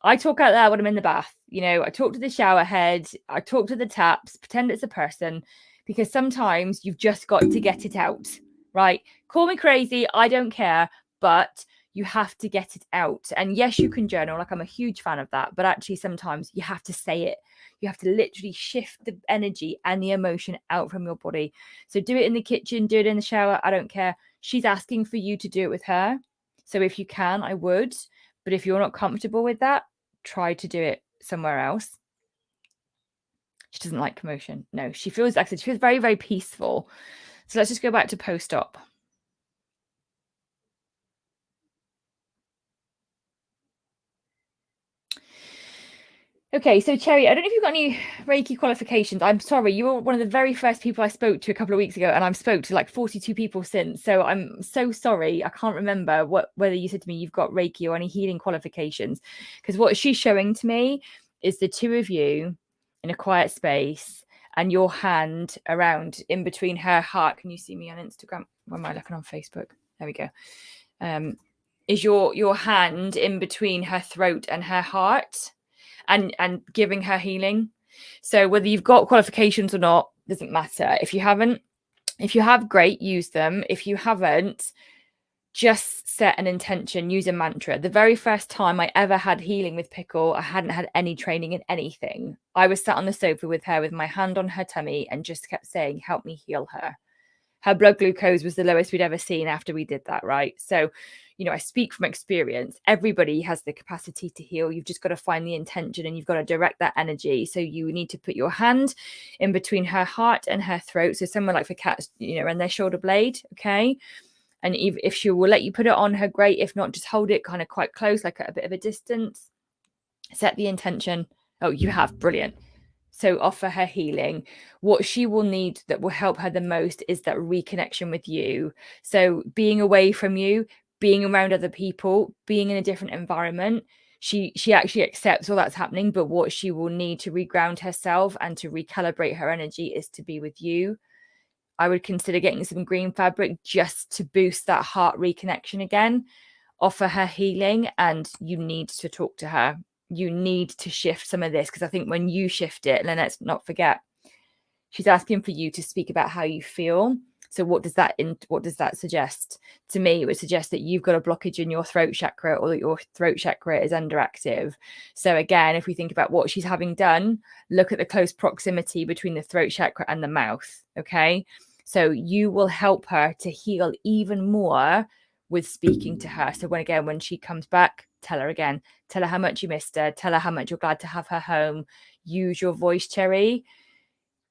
Speaker 1: I talk out loud when I'm in the bath. You know, I talk to the shower head. I talk to the taps, pretend it's a person, because sometimes you've just got to get it out, right? Call me crazy. I don't care, but you have to get it out. And yes, you can journal. Like I'm a huge fan of that. But actually, sometimes you have to say it. You have to literally shift the energy and the emotion out from your body. So do it in the kitchen, do it in the shower. I don't care. She's asking for you to do it with her. So if you can, I would. But if you're not comfortable with that, try to do it somewhere else. She doesn't like commotion. No, she feels, like I said, she feels very, very peaceful. So let's just go back to post-op. Okay, so Cherry, I don't know if you've got any Reiki qualifications. I'm sorry, you were one of the very first people I spoke to a couple of weeks ago, and I've spoke to like 42 people since. So I'm so sorry. I can't remember whether you said to me you've got Reiki or any healing qualifications. Because what she's showing to me is the two of you in a quiet space and your hand around in between her heart. Can you see me on Instagram? Where am I looking on Facebook? There we go. Is your hand in between her throat and her heart? And giving her healing. So whether you've got qualifications or not doesn't matter. If you have, great, use them. If you haven't, just set an intention, use a mantra. The very first time I ever had healing with Pickle, I hadn't had any training in anything. I was sat on the sofa with her with my hand on her tummy and just kept saying, help me heal her. Her blood glucose was the lowest we'd ever seen after we did that, right? So, I speak from experience. Everybody has the capacity to heal. You've just got to find the intention and you've got to direct that energy. So you need to put your hand in between her heart and her throat. So somewhere like for cats, and their shoulder blade, okay? And if she will let you put it on her, great. If not, just hold it kind of quite close, like at a bit of a distance. Set the intention. Oh, you have. Brilliant. So offer her healing. What she will need that will help her the most is that reconnection with you. So being away from you, being around other people, being in a different environment, she actually accepts all that's happening. But what she will need to reground herself and to recalibrate her energy is to be with you. I would consider getting some green fabric just to boost that heart reconnection again. Offer her healing, and you need to talk to her. You need to shift some of this, because I think when you shift it, and let's not forget, she's asking for you to speak about how you feel. So what does that suggest? To me, it would suggest that you've got a blockage in your throat chakra, or that your throat chakra is underactive. So again, if we think about what she's having done, look at the close proximity between the throat chakra and the mouth. Okay. So you will help her to heal even more with speaking to her. So when she comes back, tell her how much you missed her, tell her how much you're glad to have her home. Use your voice, Cherry,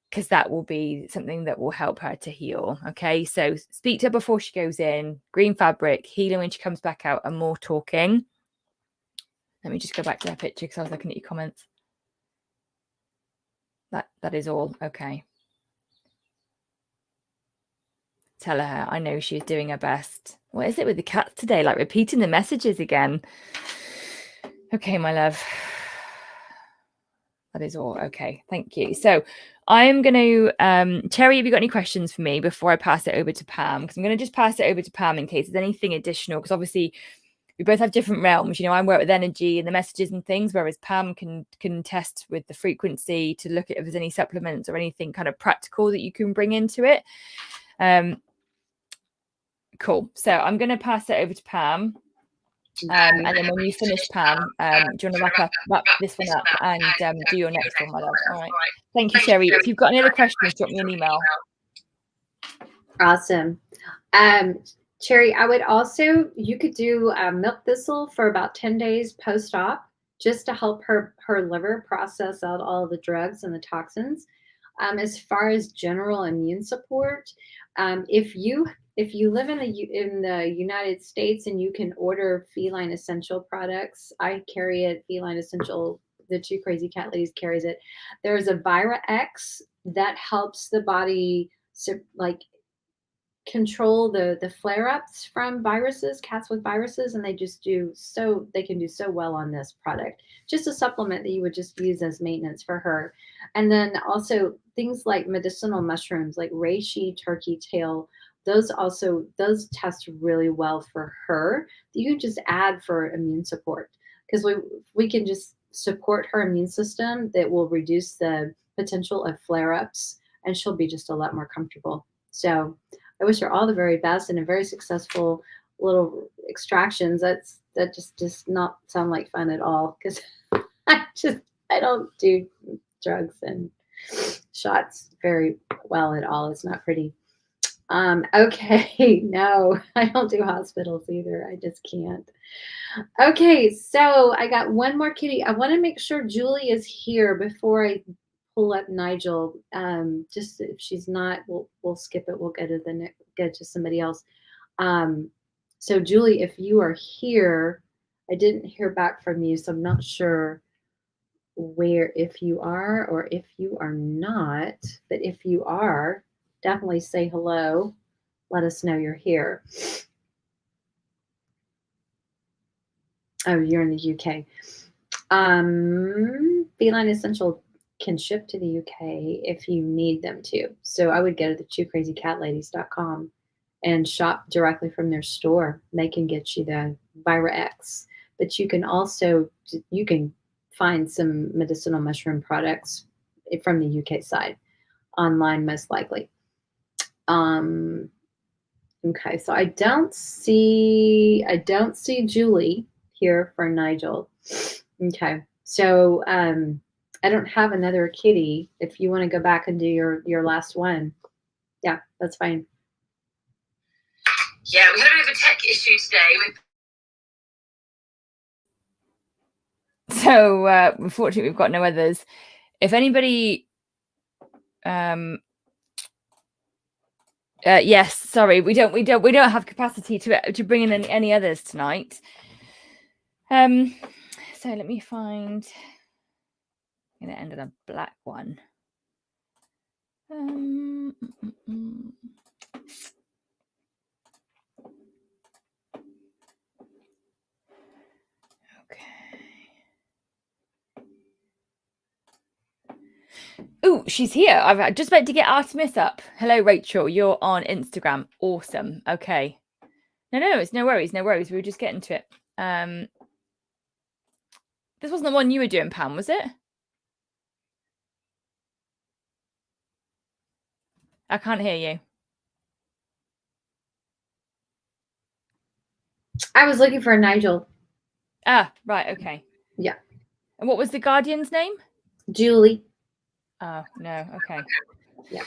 Speaker 1: because that will be something that will help her to heal. Okay, so speak to her before she goes in, green fabric, healing when she comes back out, and more talking. Let me just go back to her picture because I was looking at your comments. That is all. Okay. Tell her I know she's doing her best. What is it with the cats today? Like repeating the messages again. Okay, my love. That is all. Okay, thank you. So I'm going to, Cherry, have you got any questions for me before I pass it over to Pam? Because I'm going to just pass it over to Pam in case there's anything additional, because obviously we both have different realms. I work with energy and the messages and things, whereas Pam can test with the frequency to look at if there's any supplements or anything kind of practical that you can bring into it. Cool. So I'm going to pass it over to Pam. And then when you finish, Pam, do you want to wrap this one up and do your next one, my love? All right. Thank you, Sherry. If you've got any other questions, drop me an email.
Speaker 2: Awesome. Cherry, I would also, you could do milk thistle for about 10 days post-op, just to help her liver process out all the drugs and the toxins. As far as general immune support, if you live in the United States and you can order Feline Essential products, I carry it. Feline Essential, the Two Crazy Cat Ladies carries it. There's a Vira X that helps the body control the flare-ups from viruses, cats with viruses, and they can do so well on this product. Just a supplement that you would just use as maintenance for her. And then also things like medicinal mushrooms, like reishi, turkey tail, those test really well for her. You can just add for immune support, because we can just support her immune system. That will reduce the potential of flare-ups, and she'll be just a lot more comfortable. So I wish her all the very best and a very successful little extractions. That just does not sound like fun at all, because I don't do drugs and shots very well at all. It's not pretty. Okay, no, I don't do hospitals either. I just can't. Okay, so I got one more kitty. I want to make sure Julie is here before I pull up Nigel. Just if she's not, we'll skip it. We'll go to somebody else. So Julie, if you are here, I didn't hear back from you, so I'm not sure if you are or if you are not. But if you are, definitely say hello. Let us know you're here. Oh, you're in the UK. Feline Essential can ship to the UK if you need them to. So I would go to the twocrazycatladies.com and shop directly from their store. They can get you the Vira X, but you can find some medicinal mushroom products from the UK side online, most likely. Okay, so I don't see Julie here for Nigel. Okay, so I don't have another kitty. If you want to go back and do your last one, yeah, that's fine.
Speaker 1: Yeah, we had a bit of a tech issue today. So unfortunately, we've got no others. If anybody, yes, sorry, we don't have capacity to bring in any others tonight. So let me find. I'm gonna end on a black one. Oh, she's here. I've just about to get Artemis up. Hello, Rachel. You're on Instagram. Awesome. Okay. No, it's no worries. No worries. We were just getting to it. This wasn't the one you were doing, Pam, was it? I can't hear you.
Speaker 2: I was looking for a Nigel.
Speaker 1: Ah, right. Okay.
Speaker 2: Yeah.
Speaker 1: And what was the guardian's name?
Speaker 2: Julie.
Speaker 1: Oh, no. Okay.
Speaker 2: Yeah.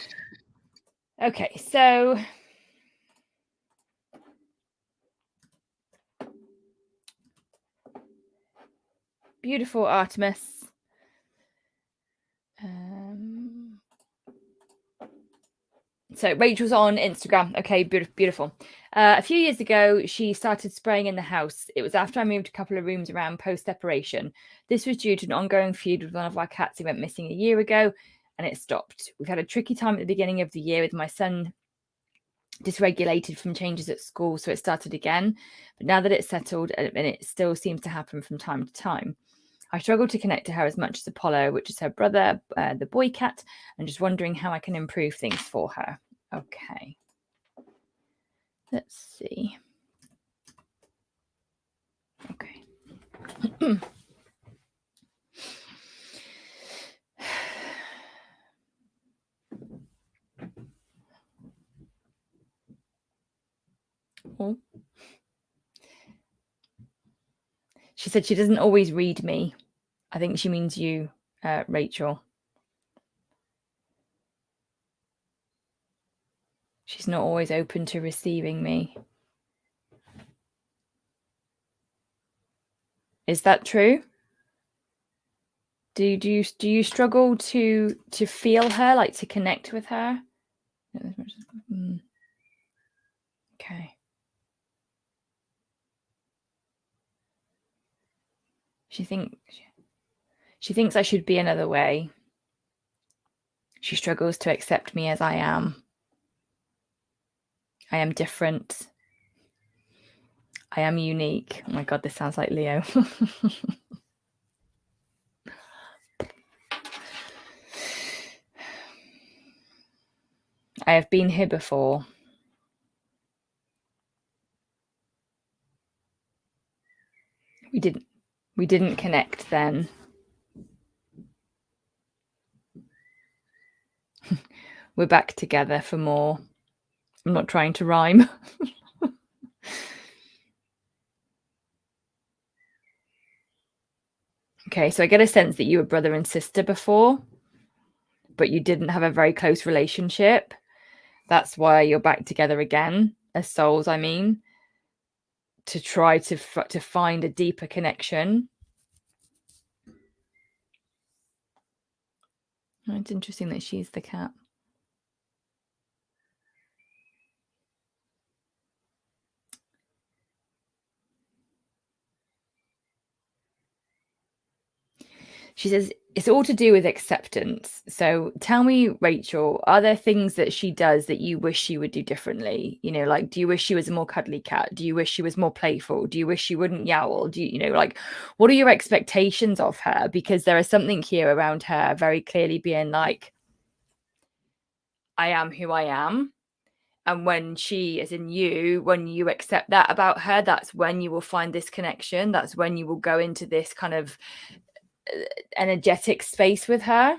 Speaker 1: Okay. So beautiful, Artemis. So Rachel's on Instagram. Okay, beautiful. A few years ago, she started spraying in the house. It was after I moved a couple of rooms around post-separation. This was due to an ongoing feud with one of our cats who went missing a year ago, and it stopped. We've had a tricky time at the beginning of the year with my son dysregulated from changes at school, so it started again. But now that it's settled, and it still seems to happen from time to time. I struggle to connect to her as much as Apollo, which is her brother, the boy cat, and just wondering how I can improve things for her. Okay. Let's see. Okay. Oh. She said she doesn't always read me. I think she means you, Rachel. She's not always open to receiving me. Is that true? Do you struggle to feel her, like to connect with her? Okay. She thinks I should be another way. She struggles to accept me as I am. I am different. I am unique. Oh my God, this sounds like Leo. I have been here before. We didn't connect then. We're back together for more. I'm not trying to rhyme. Okay, so I get a sense that you were brother and sister before, but you didn't have a very close relationship. That's why you're back together again, as souls, I mean, to try to find a deeper connection. Oh, it's interesting that she's the cat. She says, it's all to do with acceptance. So tell me, Rachel, are there things that she does that you wish she would do differently? You know, like, do you wish she was a more cuddly cat? Do you wish she was more playful? Do you wish she wouldn't yowl? Do you know, like, what are your expectations of her? Because there is something here around her very clearly being like, I am who I am. And when she, as in you, when you accept that about her, that's when you will find this connection. That's when you will go into this kind of energetic space with her.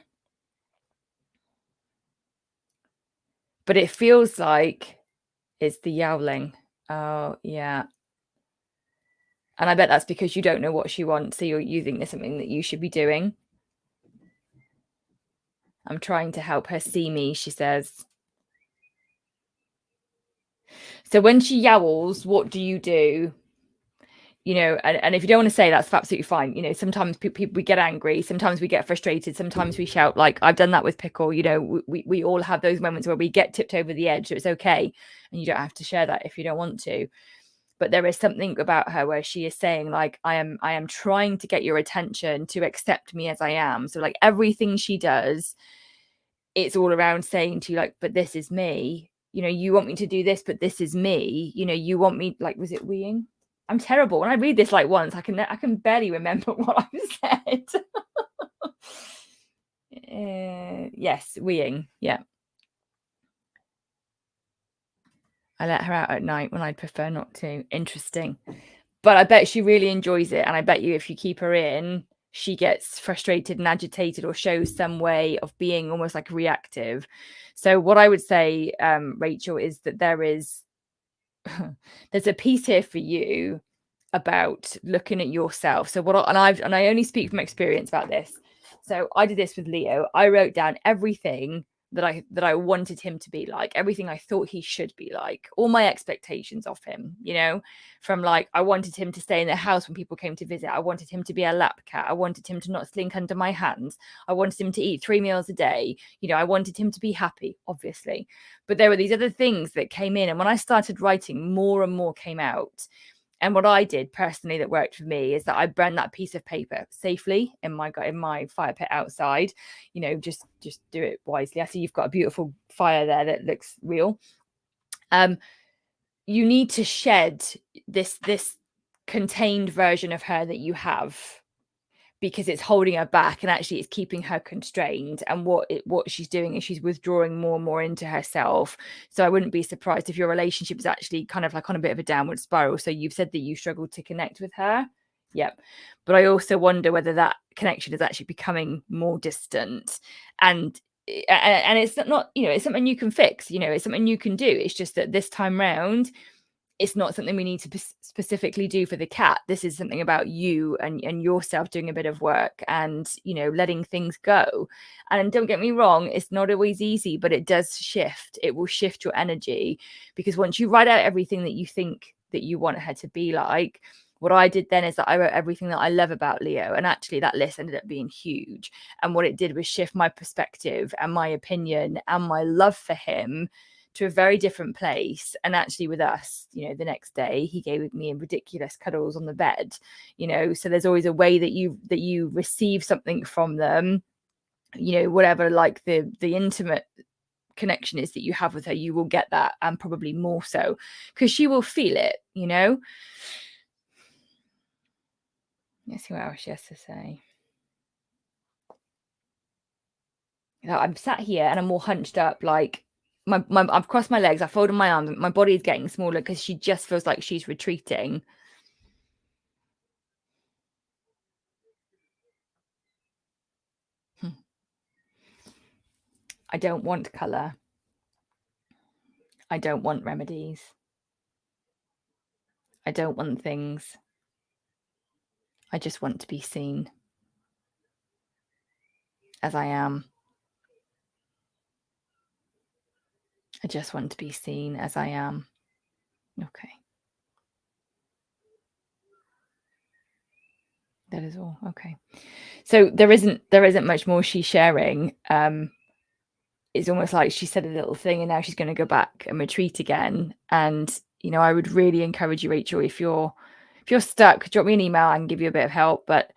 Speaker 1: But it feels like is the yowling. Oh, yeah. And I bet that's because you don't know what she wants. So you think there's something that you should be doing. I'm trying to help her see me, she says. So when she yowls, what do you do? You know, and if you don't want to say, that's absolutely fine. You know, sometimes people, we get angry, sometimes we get frustrated, sometimes we shout. Like I've done that with Pickle. You know, we all have those moments where we get tipped over the edge. So it's okay, and you don't have to share that if you don't want to. But there is something about her where she is saying, like, I am trying to get your attention to accept me as I am. So like everything she does, it's all around saying to you, like, but this is me. You know, you want me to do this, but this is me. You know, you want me, like, was it weeing? I'm terrible. When I read this like once, I can barely remember what I said. Yes, weeing. Yeah. I let her out at night when I'd prefer not to. Interesting. But I bet she really enjoys it. And I bet you if you keep her in, she gets frustrated and agitated or shows some way of being almost like reactive. So what I would say, Rachel, is that there's a piece here for you about looking at yourself. So I only speak from experience about this. So I did this with Leo. I wrote down everything that I wanted him to be like, everything I thought he should be like, all my expectations of him, you know, from like, I wanted him to stay in the house when people came to visit. I wanted him to be a lap cat. I wanted him to not slink under my hands. I wanted him to eat 3 meals a day. You know, I wanted him to be happy, obviously. But there were these other things that came in. And when I started writing, more and more came out. And what I did personally that worked for me is that I burned that piece of paper safely in my fire pit outside. You know, just do it wisely. I see you've got a beautiful fire there that looks real. You need to shed this contained version of her that you have, because it's holding her back and actually it's keeping her constrained. And what she's doing is she's withdrawing more and more into herself. So I wouldn't be surprised if your relationship is actually kind of like on a bit of a downward spiral. So you've said that you struggled to connect with her. Yep. But I also wonder whether that connection is actually becoming more distant. And it's not, you know, it's something you can fix, you know, it's something you can do. It's just that this time round, it's not something we need to specifically do for the cat. This is something about you and yourself doing a bit of work and, you know, letting things go. And don't get me wrong, it's not always easy, but it does shift. It will shift your energy, because once you write out everything that you think that you want her to be like, what I did then is that I wrote everything that I love about Leo. And actually that list ended up being huge. And what it did was shift my perspective and my opinion and my love for him to a very different place. And actually with us, you know, the next day he gave me ridiculous cuddles on the bed, you know. So there's always a way that you receive something from them, you know, whatever like the intimate connection is that you have with her, you will get that, and probably more so, because she will feel it, you know. Let's see what else she has to say. I'm sat here and I'm all hunched up, like I've crossed my legs, I folded my arms, my body is getting smaller because she just feels like she's retreating. I don't want colour. I don't want remedies. I don't want things. I just want to be seen as I am. I just want to be seen as I am. Okay. That is all. Okay. So there isn't much more she's sharing. It's almost like she said a little thing and now she's going to go back and retreat again. And, you know, I would really encourage you, Rachel, if you're stuck, drop me an email. I can give you a bit of help, but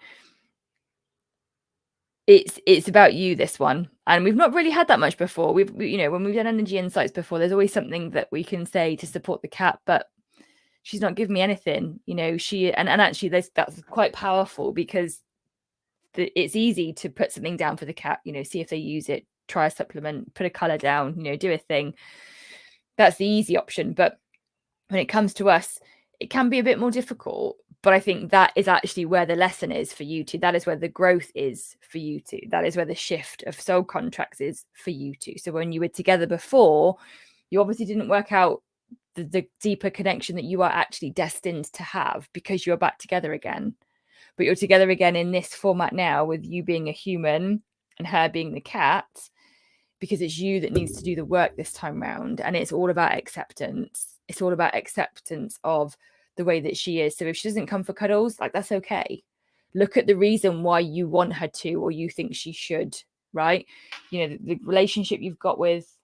Speaker 1: it's about you, this one. And we've not really had that much before. You know, when we've done energy insights before, there's always something that we can say to support the cat, but she's not giving me anything, you know. And actually that's quite powerful, because it's easy to put something down for the cat, you know, see if they use it, try a supplement, put a color down, you know, do a thing. That's the easy option. But when it comes to us, it can be a bit more difficult. But I think that is actually where the lesson is for you two. That is where the growth is for you two. That is where the shift of soul contracts is for you two. So when you were together before, you obviously didn't work out the deeper connection that you are actually destined to have, because you're back together again. But you're together again in this format now, with you being a human and her being the cat, because it's you that needs to do the work this time round. And it's all about acceptance. It's all about acceptance of the way that she is. So if she doesn't come for cuddles, like, that's okay. Look at the reason why you want her to, or you think she should, right? You know, the relationship you've got with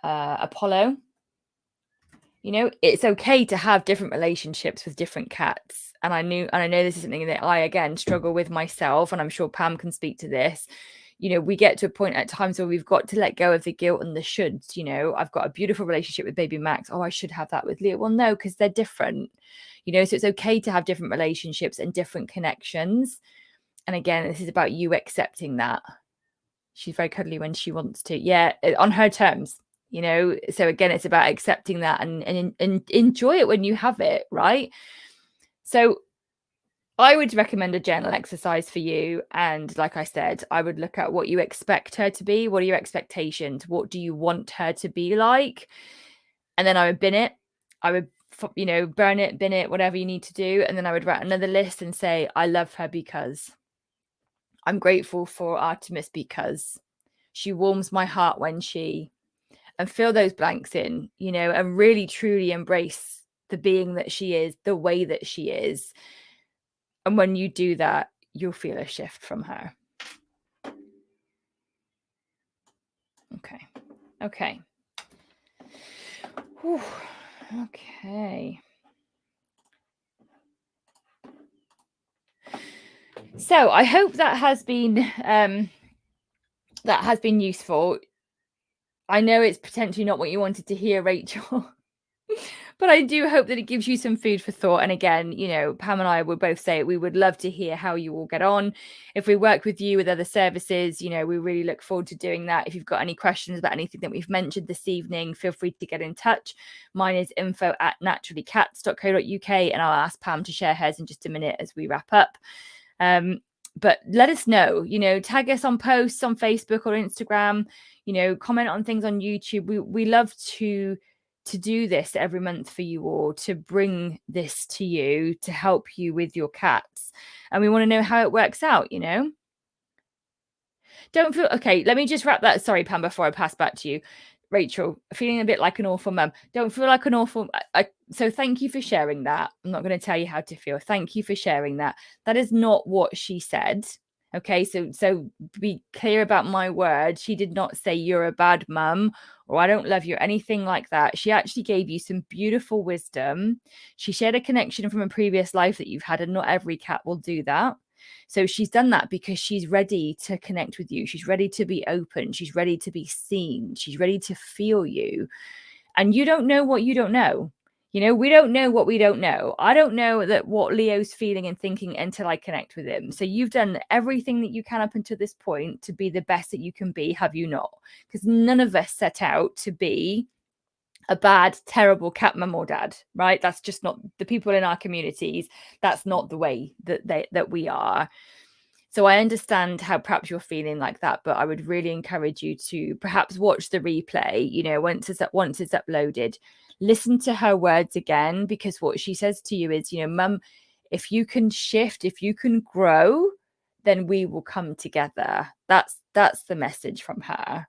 Speaker 1: Apollo, you know, it's okay to have different relationships with different cats. And I know this is something that I, again, struggle with myself, and I'm sure Pam can speak to this. You know, we get to a point at times where we've got to let go of the guilt and the shoulds. You know, I've got a beautiful relationship with baby Max. Oh, I should have that with Leo. Well, no, because they're different. You know, so it's okay to have different relationships and different connections. And again, this is about you accepting that. She's very cuddly when she wants to. Yeah, on her terms. You know, so again, it's about accepting that and enjoy it when you have it, right? So I would recommend a journal exercise for you. And like I said, I would look at what you expect her to be. What are your expectations? What do you want her to be like? And then I would bin it. I would, you know, burn it, bin it, whatever you need to do. And then I would write another list and say, I love her because I'm grateful for Artemis because she warms my heart when she... And fill those blanks in, you know, and really truly embrace the being that she is, the way that she is. And when you do that, you'll feel a shift from her. Okay. Whew. Okay. So I hope that has been useful. I know it's potentially not what you wanted to hear, Rachel, but I do hope that it gives you some food for thought. And again, you know, Pam and I would both say we would love to hear how you all get on. If we work with you with other services, you know, we really look forward to doing that. If you've got any questions about anything that we've mentioned this evening, feel free to get in touch. Mine is info@naturallycats.co.uk, and I'll ask Pam to share hers in just a minute as we wrap up. But let us know, you know, tag us on posts on Facebook or Instagram, you know, comment on things on YouTube. We love to do this every month for you all, to bring this to you, to help you with your cats. And we want to know how it works out, you know. Don't feel... Okay, let me just wrap that. Sorry, Pam, before I pass back to you. Rachel, feeling a bit like an awful mum. Don't feel like an awful... So thank you for sharing that. I'm not going to tell you how to feel. Thank you for sharing that. That is not what she said. Okay, so be clear about my words. She did not say you're a bad mum or I don't love you or anything like that. She actually gave you some beautiful wisdom. She shared a connection from a previous life that you've had, and not every cat will do that. So she's done that because she's ready to connect with you. She's ready to be open. She's ready to be seen. She's ready to feel you. And you don't know what you don't know. You know, we don't know what we don't know. I don't know that what Leo's feeling and thinking until I connect with him. So you've done everything that you can up until this point to be the best that you can be, have you not? Because none of us set out to be a bad, terrible cat mum or dad, right? That's just not the people in our communities. That's not the way that we are. So I understand how perhaps you're feeling like that, but I would really encourage you to perhaps watch the replay, you know, once it's uploaded, listen to her words again, because what she says to you is, you know, mum, if you can shift, if you can grow, then we will come together. That's the message from her.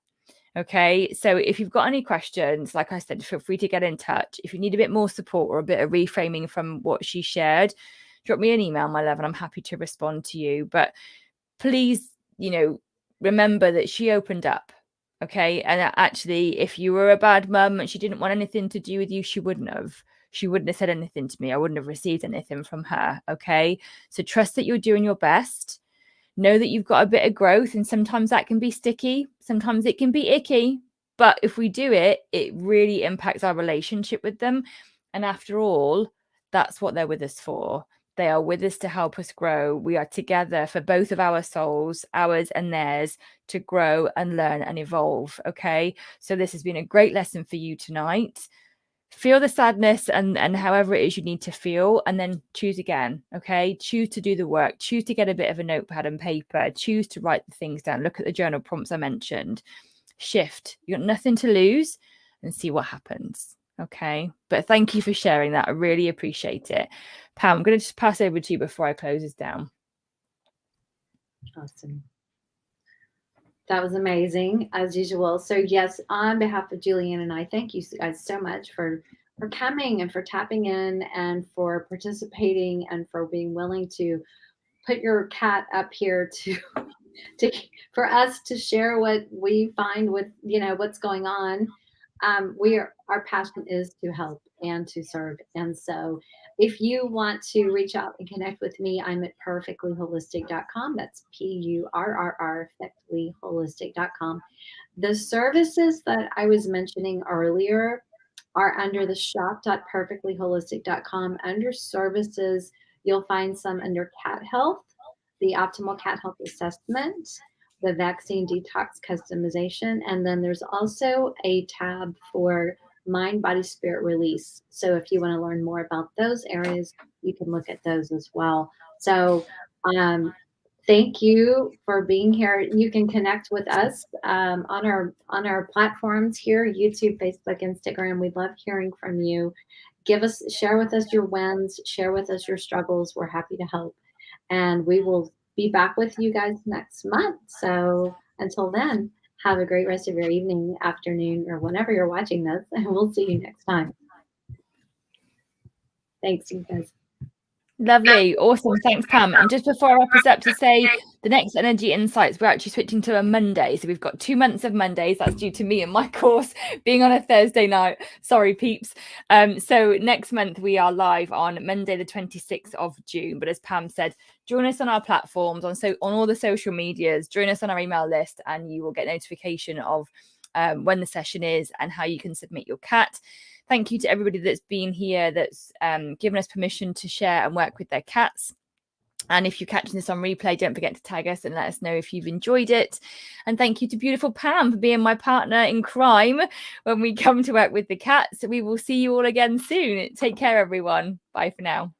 Speaker 1: Okay, so if you've got any questions, like I said, feel free to get in touch. If you need a bit more support or a bit of reframing from what she shared, drop me an email, my love, and I'm happy to respond to you. But please, you know, remember that she opened up. Okay, and actually, if you were a bad mum and she didn't want anything to do with you, she wouldn't have said anything to me. I wouldn't have received anything from her. Okay, so trust that you're doing your best. Know that you've got a bit of growth, and sometimes that can be sticky, sometimes it can be icky, but if we do it, it really impacts our relationship with them. And after all, that's what they're with us for. They are with us to help us grow. We are together for both of our souls, ours and theirs, to grow and learn and evolve. Okay, so this has been a great lesson for you tonight. Feel the sadness and however it is you need to feel, and then choose again. Okay, choose to do the work, choose to get a bit of a notepad and paper, choose to write the things down, look at the journal prompts I mentioned, shift. You got nothing to lose, and see what happens. Okay. But thank you for sharing that. I really appreciate it. Pam, I'm going to just pass over to you before I close this down.
Speaker 2: Awesome. That was amazing, as usual. So yes, on behalf of Julianne and I, thank you guys so much for coming and for tapping in and for participating and for being willing to put your cat up here to for us to share what we find with what's going on. Our passion is to help and to serve. And so if you want to reach out and connect with me, I'm at purrrfectlyholistic.com. That's purrrfectlyholistic.com. The services that I was mentioning earlier are under the shop.purrrfectlyholistic.com. Under services, you'll find some under cat health, the optimal cat health assessment, the vaccine detox customization, and then there's also a tab for mind, body, spirit release. So if you want to learn more about those areas, you can look at those as well. So thank you for being here. You can connect with us on our platforms here, YouTube, Facebook, Instagram. We love hearing from you. Share with us your wins, share with us your struggles. We're happy to help. And we will be back with you guys next month. So until then, have a great rest of your evening, afternoon, or whenever you're watching this, and we'll see you next time. Thanks, you guys.
Speaker 1: Lovely. Awesome. Thanks, Pam. And just before I wrap us up, to say the next Energy Insights, we're actually switching to a Monday. So we've got 2 months of Mondays. That's due to me and my course being on a Thursday night. Sorry, peeps. So next month we are live on Monday, the 26th of June. But as Pam said, join us on our platforms, on all the social medias, join us on our email list, and you will get notification of when the session is and how you can submit your cat. Thank you to everybody that's been here, that's given us permission to share and work with their cats. And if you're catching this on replay, don't forget to tag us and let us know if you've enjoyed it. And thank you to beautiful Pam for being my partner in crime when we come to work with the cats. We will see you all again soon. Take care, everyone. Bye for now.